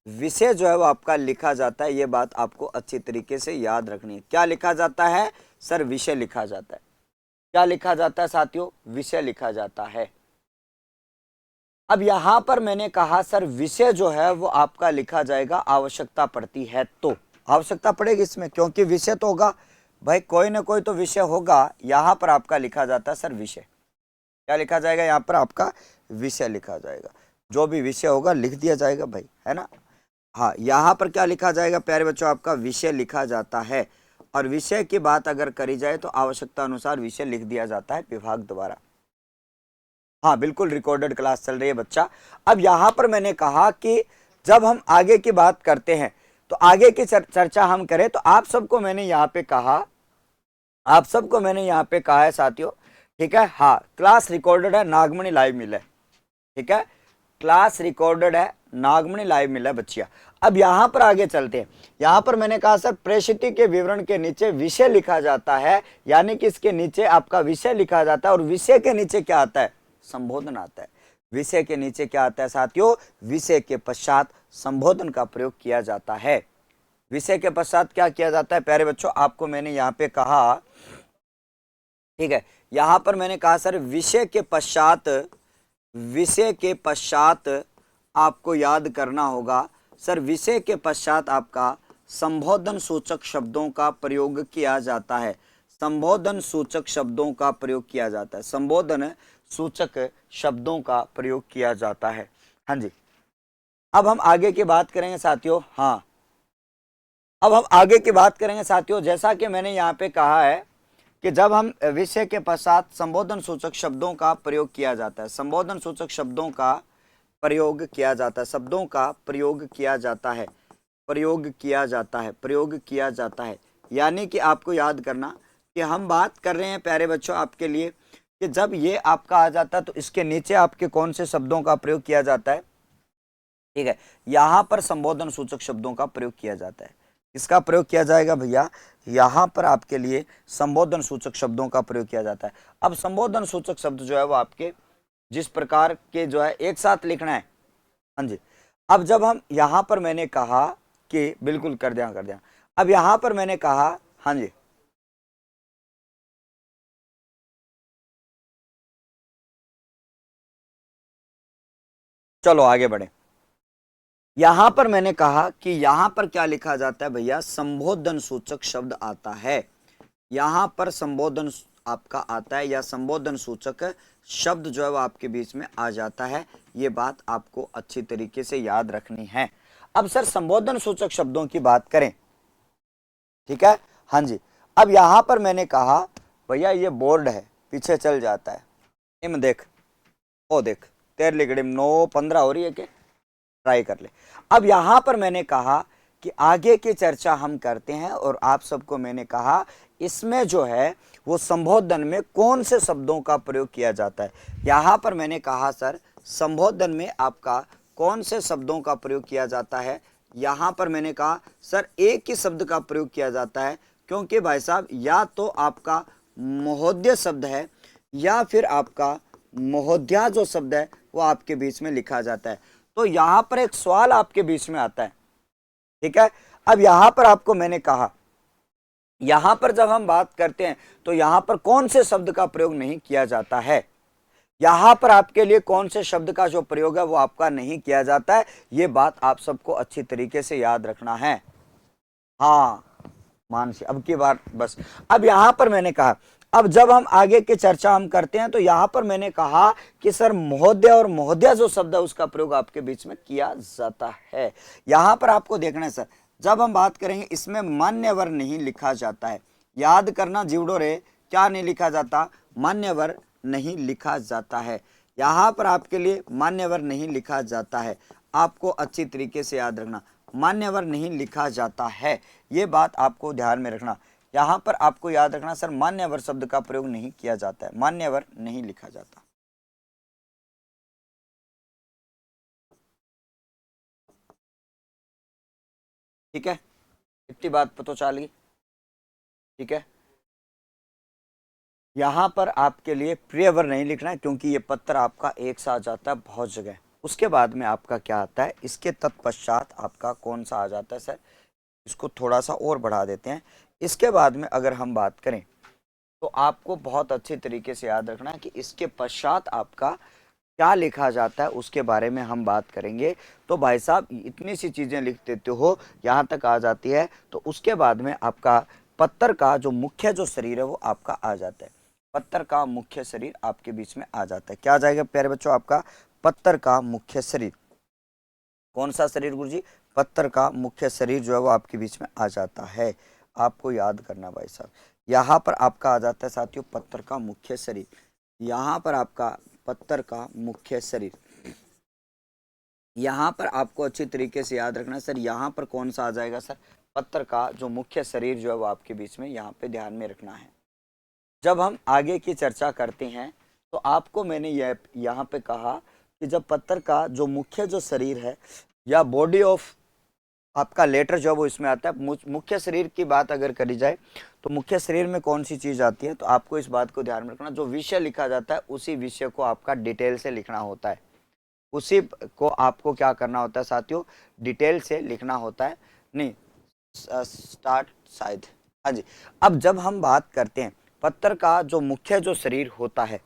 विषय जो है वो आपका लिखा जाता है। ये बात आपको अच्छी तरीके से याद रखनी है। क्या लिखा जाता है सर, विषय लिखा जाता है। क्या लिखा जाता है साथियों, विषय लिखा जाता है। अब यहां पर मैंने कहा सर विषय जो है वो आपका लिखा जाएगा, आवश्यकता पड़ती है तो। आवश्यकता पड़ेगी इसमें, क्योंकि विषय तो होगा भाई, कोई ना कोई तो विषय होगा। यहां पर आपका लिखा जाता है सर विषय। क्या लिखा जाएगा, यहाँ पर आपका विषय लिखा जाएगा। जो भी विषय होगा लिख दिया जाएगा भाई, है ना। हाँ, यहाँ पर क्या लिखा जाएगा प्यारे बच्चों, आपका विषय लिखा जाता है। और विषय की बात अगर करी जाए तो आवश्यकता अनुसार विषय लिख दिया जाता है विभाग द्वारा। हाँ बिल्कुल, रिकॉर्डेड क्लास चल रही है बच्चा। अब यहाँ पर मैंने कहा कि जब हम आगे की बात करते हैं तो आगे की चर्चा हम करें, तो आप सबको मैंने यहाँ पे कहा, आप सबको मैंने यहाँ पे कहा है साथियों, ठीक है। हाँ, क्लास रिकॉर्डेड है, नागमणि लाइव मिला है, ठीक है। क्लास रिकॉर्डेड है, नागमणि लाइव मिला है बच्चिया। अब यहां पर आगे चलते हैं। यहां पर मैंने कहा सर प्रेषिति के विवरण के नीचे विषय लिखा जाता है, यानी कि इसके नीचे आपका विषय लिखा जाता है। और विषय के नीचे क्या आता है, संबोधन आता है। विषय के नीचे क्या आता है साथियों, विषय के पश्चात संबोधन का प्रयोग किया जाता है। विषय के पश्चात क्या किया जाता है प्यारे बच्चों, आपको मैंने यहाँ पे कहा, ठीक है। यहां पर मैंने कहा सर विषय के पश्चात, विषय के पश्चात आपको याद करना होगा सर, विषय के पश्चात आपका संबोधन सूचक शब्दों का प्रयोग किया जाता है। संबोधन सूचक शब्दों का प्रयोग किया जाता है, संबोधन सूचक शब्दों का प्रयोग किया जाता है। हाँ जी, अब हम आगे की बात करेंगे साथियों। हाँ, अब हम आगे की बात करेंगे साथियों। जैसा कि मैंने यहाँ पे कहा है कि जब हम विषय के पश्चात संबोधन सूचक शब्दों का प्रयोग किया जाता है, संबोधन सूचक शब्दों का प्रयोग किया जाता है, शब्दों का प्रयोग किया जाता है, प्रयोग किया जाता है, प्रयोग किया जाता है। यानी कि आपको याद करना कि हम बात कर रहे हैं प्यारे बच्चों आपके लिए कि जब ये आपका आ जाता है तो इसके नीचे आपके कौन से शब्दों का प्रयोग किया जाता है, ठीक है। यहां पर संबोधन सूचक शब्दों का प्रयोग किया जाता है। इसका प्रयोग किया जाएगा भैया, यहां पर आपके लिए संबोधन सूचक शब्दों का प्रयोग किया जाता है। अब संबोधन सूचक शब्द जो है वो आपके जिस प्रकार के जो है एक साथ लिखना है। हाँ जी, अब जब हम यहां पर मैंने कहा कि बिल्कुल कर दिया, कर दिया। अब यहां पर मैंने कहा, हाँ जी, चलो आगे बढ़े। यहां पर मैंने कहा कि यहां पर क्या लिखा जाता है भैया, संबोधन सूचक शब्द आता है। यहां पर संबोधन आपका आता है या संबोधन सूचक शब्द जो है वो आपके बीच में आ जाता है। ये बात आपको अच्छी तरीके से याद रखनी है। अब सर संबोधन सूचक शब्दों की बात करें, ठीक है। हाँ जी, अब यहां पर मैंने कहा भैया ये बोर्ड है, पीछे चल जाता है, इम देख, ओ देख, तेर लिगड़िम 9:15 हो रही है, के ट्राई कर ले। अब यहां पर मैंने कहा कि आगे की चर्चा हम करते हैं और आप सबको मैंने कहा इसमें जो है वो संबोधन में कौन से शब्दों का प्रयोग किया जाता है। यहाँ पर मैंने कहा सर संबोधन में आपका कौन से शब्दों का प्रयोग किया जाता है। यहाँ पर मैंने कहा सर एक ही शब्द का प्रयोग किया जाता है, क्योंकि भाई साहब या तो आपका महोदय शब्द है या फिर आपका महोदया जो शब्द है वो आपके बीच में लिखा जाता है। तो यहाँ पर एक सवाल आपके बीच में आता है, ठीक है। अब यहाँ पर आपको मैंने कहा यहाँ पर जब हम बात करते हैं तो यहाँ पर कौन से शब्द का प्रयोग नहीं किया जाता है, यहाँ पर आपके लिए कौन से शब्द का जो प्रयोग है वो आपका नहीं किया जाता है, ये बात आप सबको अच्छी तरीके से याद रखना है। हाँ मानसी, अब की बार बस। अब यहाँ पर मैंने कहा अब जब हम आगे की चर्चा हम करते हैं तो यहाँ पर मैंने कहा कि सर महोदय और महोदया जो शब्द है उसका प्रयोग आपके बीच में किया जाता है। यहाँ पर आपको देखना है सर, जब हम बात करेंगे इसमें मान्यवर नहीं लिखा जाता है। याद करना जीवड़ो रे, क्या नहीं लिखा जाता, मान्यवर नहीं लिखा जाता है। यहाँ पर आपके लिए मान्यवर नहीं लिखा जाता है, आपको अच्छी तरीके से याद रखना, मान्यवर नहीं लिखा जाता है, ये बात आपको ध्यान में रखना। यहाँ पर आपको याद रखना सर मान्यवर शब्द का प्रयोग नहीं किया जाता है, मान्यवर नहीं लिखा जाता। ठीक है, इतनी बात पता चल गई, ठीक है। यहाँ पर आपके लिए प्रियवर नहीं लिखना है, क्योंकि ये पत्र आपका एक साथ जाता है बहुत जगह। उसके बाद में आपका क्या आता है, इसके तत्पश्चात आपका कौन सा आ जाता है सर, इसको थोड़ा सा और बढ़ा देते हैं। इसके बाद में अगर हम बात करें तो आपको बहुत अच्छे तरीके से याद रखना है कि इसके पश्चात आपका क्या लिखा जाता है, उसके बारे में हम बात करेंगे। तो भाई साहब इतनी सी चीज़ें लिख देते हो, यहाँ तक आ जाती है, तो उसके बाद में आपका पत्र का जो मुख्य जो शरीर है वो आपका आ जाता है। पत्र का मुख्य शरीर आपके बीच में आ जाता है। क्या आ जाएगा प्यारे बच्चों, आपका पत्र का मुख्य शरीर। कौन सा शरीर गुरुजी, पत्र का मुख्य शरीर जो है वो आपके बीच में आ जाता है। आपको याद करना भाई साहब, यहाँ पर आपका आ जाता है साथियों पत्र का मुख्य शरीर। यहाँ पर आपका पत्र का मुख्य शरीर, यहाँ पर आपको अच्छी तरीके से याद रखना सर, यहाँ पर कौन सा आ जाएगा सर, पत्र का जो मुख्य शरीर जो है वो आपके बीच में यहाँ पे ध्यान में रखना है। जब हम आगे की चर्चा करते हैं तो आपको मैंने यह यहाँ पे कहा कि जब पत्र का जो मुख्य जो शरीर है या बॉडी ऑफ आपका लेटर जो है वो इसमें आता है। मुख्य शरीर की बात अगर करी जाए तो मुख्य शरीर में कौन सी चीज़ आती है, तो आपको इस बात को ध्यान में रखना, जो विषय लिखा जाता है उसी विषय को आपका डिटेल से लिखना होता है, उसी को आपको क्या करना होता है साथियों, डिटेल से लिखना होता है। नहीं स्टार्ट शायद, हाँ जी। अब जब हम बात करते हैं पत्र का जो मुख्य जो शरीर होता है,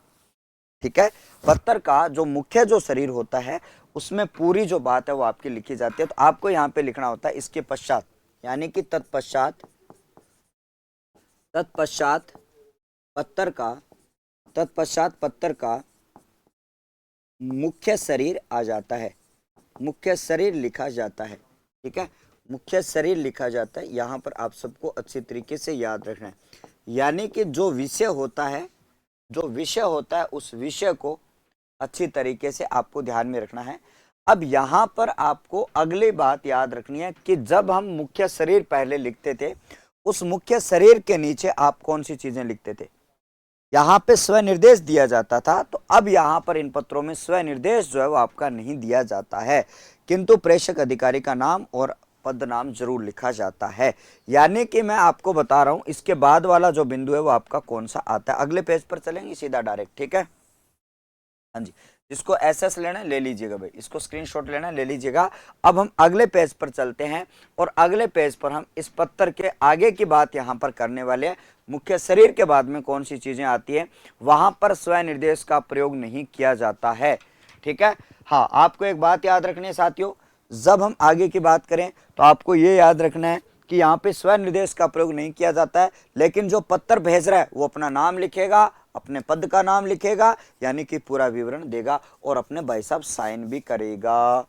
ठीक है, पत्र का जो मुख्य जो शरीर होता है उसमें पूरी जो बात है वो आपकी लिखी जाती है। तो आपको यहाँ पे लिखना होता है इसके पश्चात, यानी कि तत्पश्चात पत्र का मुख्य शरीर आ जाता है, मुख्य शरीर लिखा जाता है, ठीक है, मुख्य शरीर लिखा जाता है। यहाँ पर आप सबको अच्छी तरीके से याद रखना है, यानी कि जो विषय होता है, जो विषय होता है उस विषय को अच्छी तरीके से आपको ध्यान में रखना है। अब यहाँ पर आपको अगली बात याद रखनी है कि जब हम मुख्य शरीर पहले लिखते थे, उस मुख्य शरीर के नीचे आप कौन सी चीजें लिखते थे, यहाँ पे स्वनिर्देश दिया जाता था। तो अब यहाँ पर इन पत्रों में स्वनिर्देश जो है वो आपका नहीं दिया जाता है, किंतु प्रेषक अधिकारी का नाम और पद नाम जरूर लिखा जाता है। यानी कि मैं आपको बता रहा हूं इसके बाद वाला जो बिंदु है वो आपका कौन सा आता है। अगले पेज पर चलेंगे सीधा डायरेक्ट, ठीक है, हाँ जी। इसको एसएस लेना है ले लीजिएगा भाई, इसको स्क्रीनशॉट लेना है ले लीजिएगा। अब हम अगले पेज पर चलते हैं और अगले पेज पर हम इस पत्र के आगे की बात यहाँ पर करने वाले हैं। मुख्य शरीर के बाद में कौन सी चीजें आती है, वहां पर स्वनिर्देश का प्रयोग नहीं किया जाता है, ठीक है। हाँ, आपको एक बात याद रखनी है साथियों, जब हम आगे की बात करें तो आपको ये याद रखना है कि यहाँ पे स्वनिर्देश का प्रयोग नहीं किया जाता है, लेकिन जो पत्र भेज रहा है वो अपना नाम लिखेगा, अपने पद का नाम लिखेगा, यानी कि पूरा विवरण देगा और अपने भाई साहब साइन भी करेगा।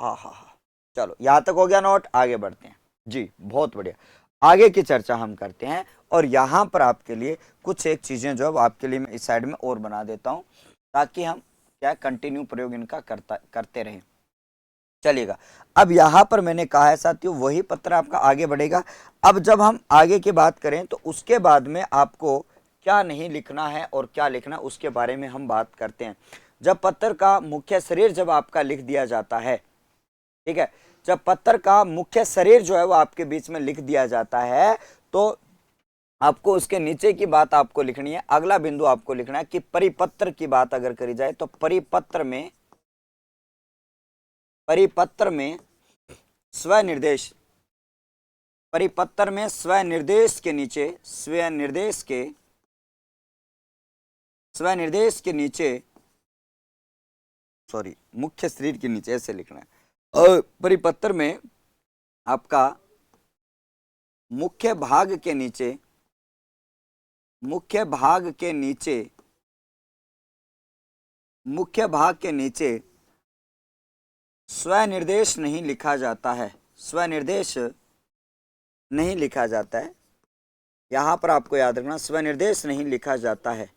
आहा, चलो यहाँ तक हो गया नोट, आगे बढ़ते हैं जी, बहुत बढ़िया। आगे की चर्चा हम करते हैं और यहाँ पर आपके लिए कुछ एक चीजें जो है आपके लिए मैं इस साइड में और बना देता हूँ, ताकि हम क्या कंटिन्यू प्रयोग इनका करते रहें। चलेगा। अब यहाँ पर मैंने कहा है साथियों वही पत्र आपका आगे बढ़ेगा। अब जब हम आगे की बात करें तो उसके बाद में आपको क्या नहीं लिखना है और क्या लिखना उसके बारे में हम बात करते हैं। जब पत्र का मुख्य शरीर जब आपका लिख दिया जाता है, ठीक है, जब पत्र का मुख्य शरीर जो है वो आपके बीच में लिख दिया जाता है तो आपको उसके नीचे की बात आपको लिखनी है। अगला बिंदु आपको लिखना है कि परिपत्र की बात अगर करी जाए तो परिपत्र में स्वनिर्देश, परिपत्र में स्वनिर्देश के नीचे स्वनिर्देश के नीचे सॉरी मुख्य शरीर के नीचे ऐसे लिखना है। और परिपत्र में आपका मुख्य भाग के नीचे मुख्य भाग के नीचे स्वनिर्देश नहीं लिखा जाता है, स्वनिर्देश नहीं लिखा जाता है। यहां पर आपको याद रखना स्वनिर्देश नहीं लिखा जाता है।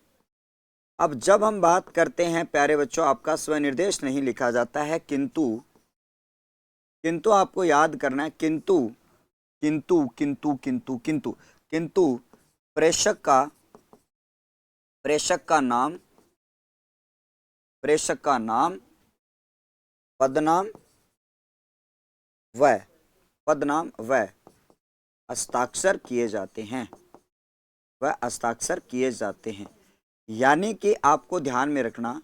अब जब हम बात करते हैं प्यारे बच्चों आपका स्वनिर्देश नहीं लिखा जाता है, किंतु आपको याद करना है किंतु प्रेषक का नाम पदनाम व हस्ताक्षर किए जाते हैं। यानी कि आपको ध्यान में रखना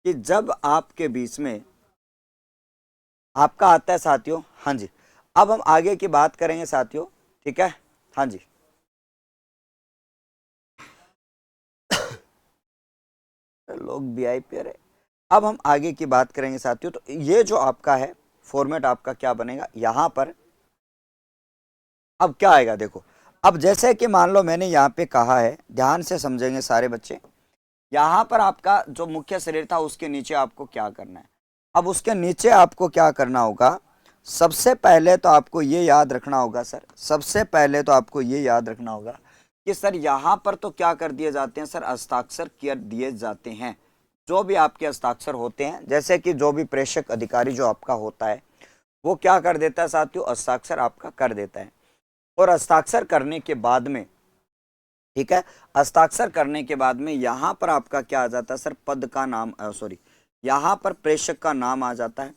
कि जब आपके बीच में आपका आता है साथियों, हाँ जी, अब हम आगे की बात करेंगे साथियों, ठीक है, हाँ जी। लोग वीआईपी है। अब हम आगे की बात करेंगे साथियों, तो ये जो आपका है फॉर्मेट आपका क्या बनेगा यहां पर। अब क्या आएगा देखो, अब जैसे कि मान लो मैंने यहाँ पे कहा है, ध्यान से समझेंगे सारे बच्चे, यहाँ पर आपका जो मुख्य शरीर था उसके नीचे आपको क्या करना है। अब उसके नीचे आपको क्या करना होगा, सबसे पहले तो आपको ये याद रखना होगा सर, सबसे पहले तो आपको ये याद रखना होगा कि सर यहाँ पर तो क्या कर दिए जाते हैं सर, हस्ताक्षर कर दिए जाते हैं। जो भी आपके हस्ताक्षर होते हैं, जैसे कि जो भी प्रेषक अधिकारी जो आपका होता है वो क्या कर देता है साथियों, हस्ताक्षर आपका कर देता है। और हस्ताक्षर करने के बाद में, ठीक है, हस्ताक्षर करने के बाद में यहाँ पर आपका क्या आ जाता है सर, पद का नाम, सॉरी यहाँ पर प्रेषक का नाम आ जाता है।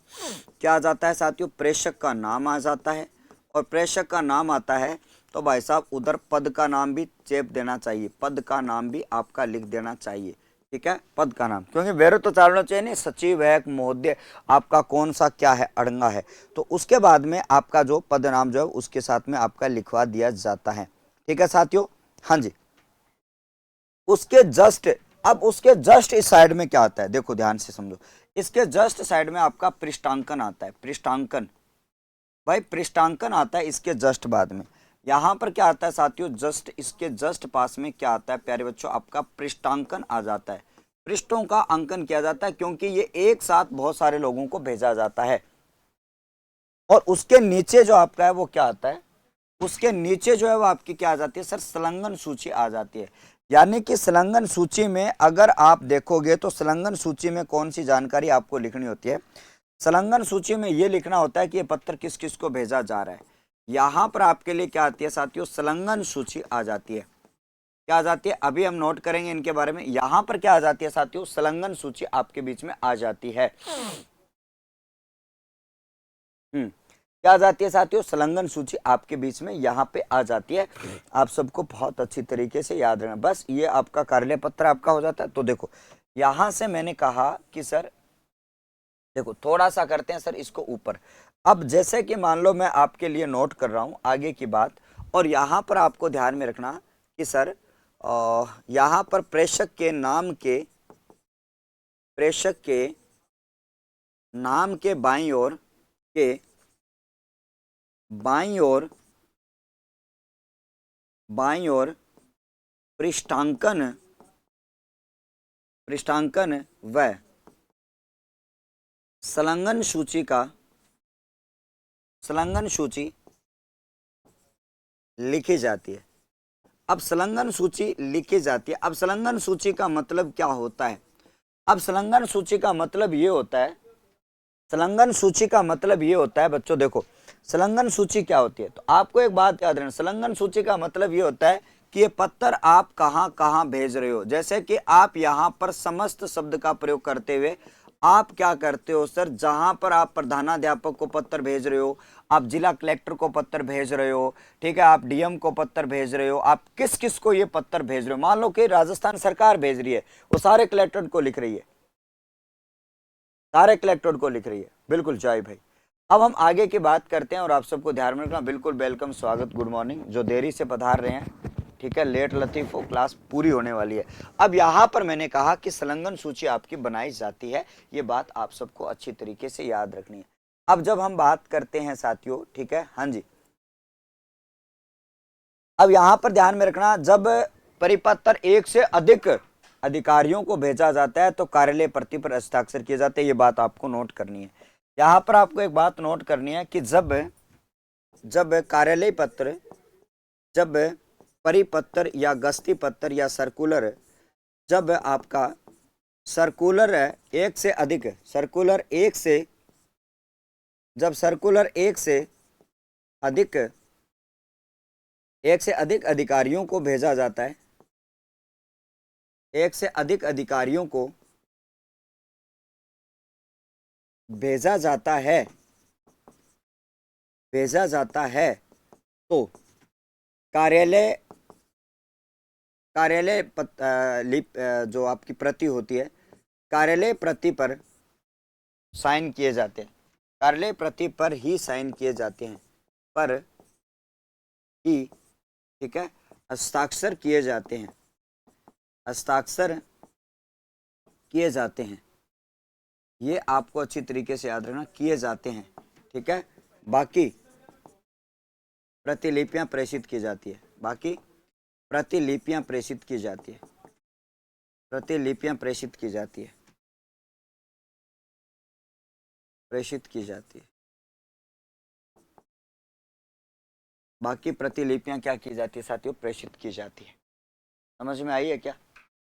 क्या आ जाता है साथियों, प्रेषक का नाम आ जाता है। और प्रेषक का नाम आता है तो भाई साहब उधर पद का नाम भी चेप देना चाहिए, पद का नाम भी आपका लिख देना चाहिए, ठीक है, पद का नाम, क्योंकि वेरो तो चालना चाहिए नहीं, सचिव है, महोदय, आपका कौन सा क्या है अड़ंगा है, तो उसके बाद में आपका जो पद नाम जो है उसके साथ में आपका लिखवा दिया जाता है, ठीक है साथियों, हाँ जी। उसके जस्ट, अब उसके जस्ट इस साइड में क्या आता है, देखो ध्यान से समझो, इसके जस्ट साइड में आपका पृष्ठांकन आता है, पृष्ठांकन, भाई पृष्ठांकन आता है इसके जस्ट बाद में। यहां पर क्या आता है साथियों, जस्ट इसके जस्ट पास में क्या आता है प्यारे बच्चों, आपका पृष्ठांकन आ जाता है। पृष्ठों का अंकन किया जाता है क्योंकि ये एक साथ बहुत सारे लोगों को भेजा जाता है। और उसके नीचे जो आपका है वो क्या आता है, उसके नीचे जो है वो आपकी क्या आ जाती है सर, संलग्न सूची आ जाती है। यानी कि संलग्न सूची में अगर आप देखोगे तो संलग्न सूची में कौन सी जानकारी आपको लिखनी होती है, संलग्न सूची में ये लिखना होता है कि ये पत्र किस किस को भेजा जा रहा है। यहां पर आपके लिए क्या आती है साथियों, संलग्न सूची आ जाती है। क्या आ जाती है, अभी हम नोट करेंगे इनके बारे में। यहां पर क्या आ जाती है साथियों, संलग्न सूची आपके बीच में आ जाती है। क्या आ जाती है साथियों, संलग्न सूची आपके बीच में यहाँ पे आ जाती है। आप सबको बहुत अच्छी तरीके से याद रखना, बस ये आपका कार्य पत्र आपका हो जाता है। तो देखो यहां से मैंने कहा कि सर देखो थोड़ा सा करते हैं सर इसको ऊपर। अब जैसे कि मान लो मैं आपके लिए नोट कर रहा हूं आगे की बात, और यहां पर आपको ध्यान में रखना कि सर यहां पर प्रेषक के नाम के बाईं ओर पृष्ठांकन व संलग्न सूची लिखी जाती है। अब संलग्न सूची लिखी जाती है, अब संलग्न सूची का मतलब क्या होता है, अब संलग्न सूची का मतलब ये होता है संलग्न सूची का मतलब ये होता है बच्चों, देखो संलग्न सूची क्या होती है, तो आपको एक बात याद रखना, संलग्न सूची का मतलब ये होता है कि ये पत्र आप कहां कहां भेज रहे हो। जैसे कि आप यहां पर समस्त शब्द का प्रयोग करते हुए आप क्या करते हो सर, जहां पर आप प्रधानाध्यापक को पत्र भेज रहे हो, आप जिला कलेक्टर को पत्र भेज रहे हो, ठीक है, आप डीएम को पत्र भेज रहे हो, आप किस किस को ये पत्र भेज रहे हो, मान लो कि राजस्थान सरकार भेज रही है, वो सारे कलेक्टर को लिख रही है, सारे कलेक्टर को लिख रही है। बिल्कुल जय भाई। अब हम आगे की बात करते हैं और आप सबको ध्यान में रखना, बिल्कुल वेलकम, स्वागत, गुड मॉर्निंग, जो देरी से पधार रहे हैं, ठीक है, लेट लतीफ हो, क्लास पूरी होने वाली है। अब यहां पर मैंने कहा कि संलग्न सूची आपकी बनाई जाती है, ये बात आप सबको अच्छी तरीके से याद रखनी है। अब जब हम बात करते हैं साथियों, ठीक है, हाँ जी, अब यहां पर ध्यान में रखना, जब परिपत्र एक से अधिक अधिकारियों को भेजा जाता है तो कार्यालय प्रति पर हस्ताक्षर किए जाते हैं, ये बात आपको नोट करनी है। यहां पर आपको एक बात नोट करनी है कि जब जब कार्यालय पत्र, जब परिपत्र या गस्ती पत्र या सर्कुलर, जब आपका सर्कुलर एक से अधिक, सर्कुलर एक से, जब सर्कुलर अधिक एक से अधिक अधिकारियों को भेजा जाता है, एक से अधिक अधिकारियों को भेजा जाता है, भेजा जाता है, तो कार्यालय कार्यालय जो आपकी प्रति होती है, कार्यालय प्रति पर साइन किए जाते हैं, कार्यालय प्रति पर ही साइन किए जाते हैं, पर ही, ठीक है, हस्ताक्षर किए जाते हैं, हस्ताक्षर किए जाते हैं, ये आपको अच्छी तरीके से याद रखना, किए जाते हैं, ठीक है। बाकी प्रतिलिपियां प्रेषित की जाती है, बाकी प्रतिलिपियां प्रेषित की जाती है, प्रतिलिपियां प्रेषित की जाती है, प्रेषित की जाती है, बाकी प्रतिलिपियां क्या की जाती है साथियों, प्रेषित की जाती है। समझ में आई है क्या?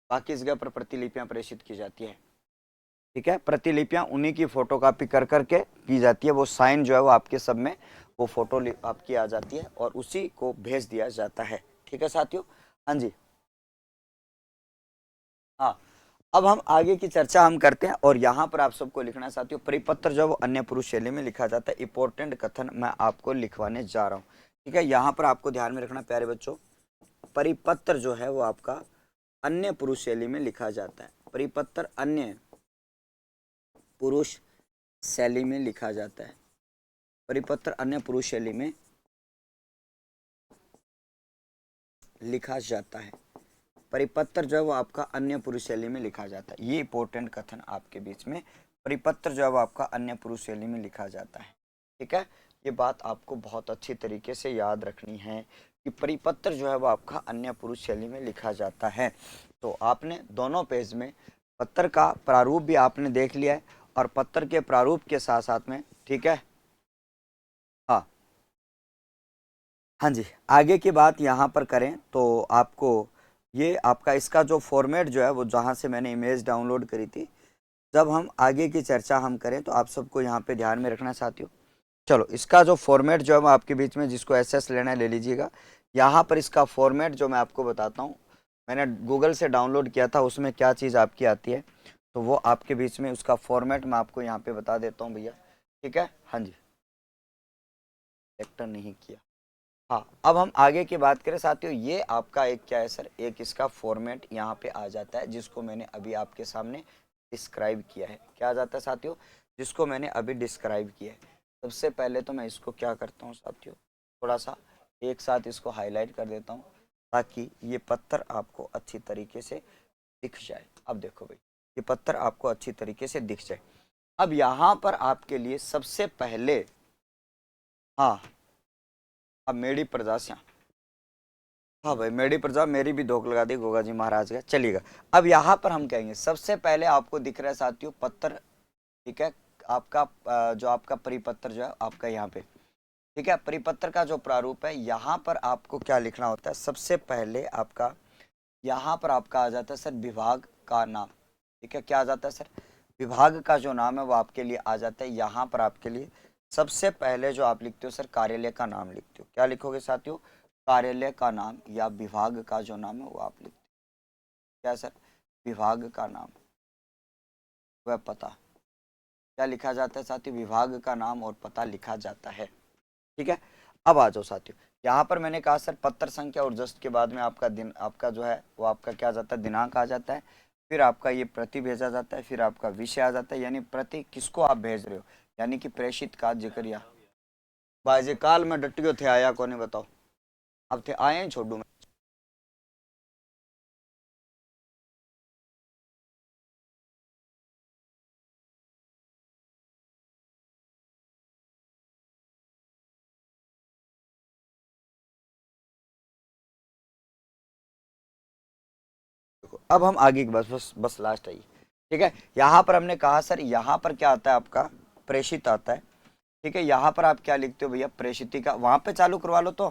बाकी इस जगह पर प्रतिलिपियां प्रेषित की जाती है, ठीक है, प्रतिलिपियां उन्हीं की फोटोकॉपी कर करके की जाती है, वो साइन जो है वो आपके सब में वो फोटो आपकी आ जाती है और उसी को भेज दिया जाता है, ठीक है साथियों। हाँ जी, हाँ, अब हम आगे की चर्चा हम करते हैं और यहाँ पर आप सबको लिखना है साथियों, परिपत्र जो है वो अन्य पुरुष शैली में लिखा जाता है। इंपॉर्टेंट कथन मैं आपको लिखवाने जा रहा हूँ, ठीक है, यहाँ पर आपको ध्यान में रखना प्यारे बच्चों, परिपत्र जो है वो आपका अन्य पुरुष शैली में लिखा जाता है, परिपत्र अन्य पुरुष शैली में लिखा जाता है, परिपत्र अन्य पुरुष शैली में लिखा जाता है, परिपत्र जो है वो आपका अन्य पुरुष शैली में लिखा जाता है। ये इंपॉर्टेंट कथन आपके बीच में, परिपत्र जो है वो आपका अन्य पुरुष शैली में लिखा जाता है, ठीक है, ये बात आपको बहुत अच्छी तरीके से याद रखनी है कि परिपत्र जो है वो आपका अन्य पुरुष शैली में लिखा जाता है। तो आपने दोनों पेज में पत्र का प्रारूप भी आपने देख लिया है और पत्र के प्रारूप के साथ साथ में, ठीक है, हाँ हाँ जी, आगे की बात यहाँ पर करें तो आपको ये आपका इसका जो फॉर्मेट जो है वो जहाँ से मैंने इमेज डाउनलोड करी थी, जब हम आगे की चर्चा हम करें तो आप सबको यहाँ पे ध्यान में रखना साथियों। चलो, इसका जो फॉर्मेट जो है वो आपके बीच में जिसको एसएस लेना है ले लीजिएगा। यहाँ पर इसका फॉर्मेट जो मैं आपको बताता हूँ, मैंने गूगल से डाउनलोड किया था, उसमें क्या चीज़ आपकी आती है तो वो आपके बीच में उसका फॉर्मेट मैं आपको यहाँ पे बता देता हूँ भैया, ठीक है, हाँ जी, सेलेक्ट नहीं किया। हाँ, अब हम आगे की बात करें साथियों, ये आपका एक क्या है सर, एक इसका फॉर्मेट यहाँ पे आ जाता है जिसको मैंने अभी आपके सामने डिस्क्राइब किया है। क्या आ जाता है साथियों, जिसको मैंने अभी डिस्क्राइब किया है। सबसे पहले तो मैं इसको क्या करता हूँ साथियों, थोड़ा सा एक साथ इसको हाईलाइट कर देता हूँ ताकि ये पत्थर आपको अच्छी तरीके से दिख जाए। अब देखो भाई, ये पत्थर आपको अच्छी तरीके से दिख जाए। अब यहाँ पर आपके लिए सबसे पहले, हाँ, अब मेरी प्रजासियाँ, हाँ भाई मेरी प्रजा, मेरी भी धोख लगा दी गोगा जी महाराज का, चलिएगा। अब यहाँ पर हम कहेंगे सबसे पहले आपको दिख रहा है साथियों पत्र, ठीक है, आपका जो आपका परिपत्र जो है आपका यहाँ पे, ठीक है, परिपत्र का जो प्रारूप है यहाँ पर आपको क्या लिखना होता है, सबसे पहले आपका यहाँ पर आपका आ जाता है सर विभाग का नाम, ठीक है, क्या आ जाता है सर, विभाग का जो नाम है वो आपके लिए आ जाता है। यहाँ पर आपके लिए सबसे पहले जो आप लिखते हो सर, कार्यालय का नाम लिखते हो। क्या लिखोगे साथियों? कार्यालय का नाम या विभाग का जो नाम है वो आप लिखते हो। क्या सर? विभाग का नाम, वह पता। क्या लिखा जाता है साथियों? विभाग का नाम और पता लिखा जाता है। ठीक है, अब आ जाओ साथियों। यहाँ पर मैंने कहा सर पत्र संख्या और जस्ट के बाद में आपका दिन, आपका जो है वो आपका क्या आ जाता है? दिनांक आ जाता है। फिर आपका ये प्रति भेजा जाता है, फिर आपका विषय आ जाता है, यानी प्रति किसको आप भेज रहे हो, यानी कि प्रेषित का जिक्र। बाजे काल में डटियो थे, आया को नहीं बताओ, अब थे आए ही छोड़ू मैं। अब हम आगे की बस बस बस लास्ट आई। ठीक है, यहाँ पर हमने कहा सर यहाँ पर क्या आता है आपका? प्रेषित आता है। ठीक है, यहाँ पर आप क्या लिखते हो भैया? प्रेषित का, वहां पे चालू करवा लो तो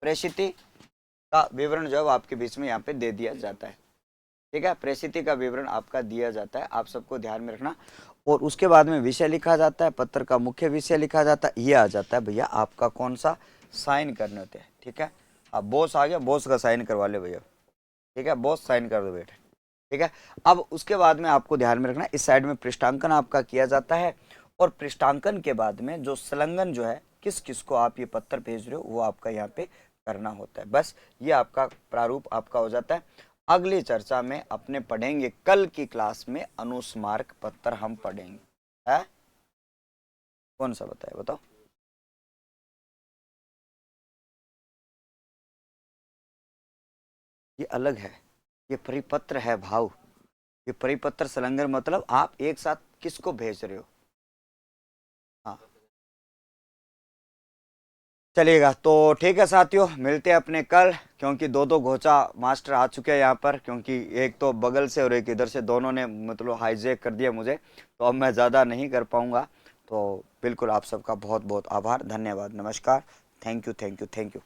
प्रेषित का विवरण जो है आपके बीच में यहाँ पे दे दिया जाता है। ठीक है, प्रेषित का विवरण आपका दिया जाता है, आप सबको ध्यान में रखना। और उसके बाद में विषय लिखा जाता है, पत्र का मुख्य विषय लिखा जाता है। ये आ जाता है भैया आपका कौन सा? साइन करने होते हैं। ठीक है, अब बॉस आ गया, बॉस का साइन करवा ले भैया। ठीक है, बॉस साइन कर दो बेटे। ठीक है, अब उसके बाद में आपको ध्यान में रखना, इस साइड में पृष्ठांकन आपका किया जाता है। और पृष्ठांकन के बाद में जो संलग्न जो है, किस किस को आप ये पत्र भेज रहे हो, वो आपका यहाँ पे करना होता है। बस ये आपका प्रारूप आपका हो जाता है। अगली चर्चा में अपने पढ़ेंगे, कल की क्लास में अनुस्मारक पत्र हम पढ़ेंगे। है कौन सा बताए बताओ? ये अलग है, ये परिपत्र है भाव। ये परिपत्र संलग्न मतलब आप एक साथ किसको भेज रहे हो। हाँ, चलिएगा तो ठीक है साथियों, मिलते हैं अपने कल, क्योंकि दो दो घोचा मास्टर आ चुके हैं यहाँ पर, क्योंकि एक तो बगल से और एक इधर से, दोनों ने मतलब हाईजैक कर दिया मुझे, तो अब मैं ज़्यादा नहीं कर पाऊँगा। तो बिल्कुल आप सबका बहुत बहुत आभार, धन्यवाद, नमस्कार, thank you thank you thank you.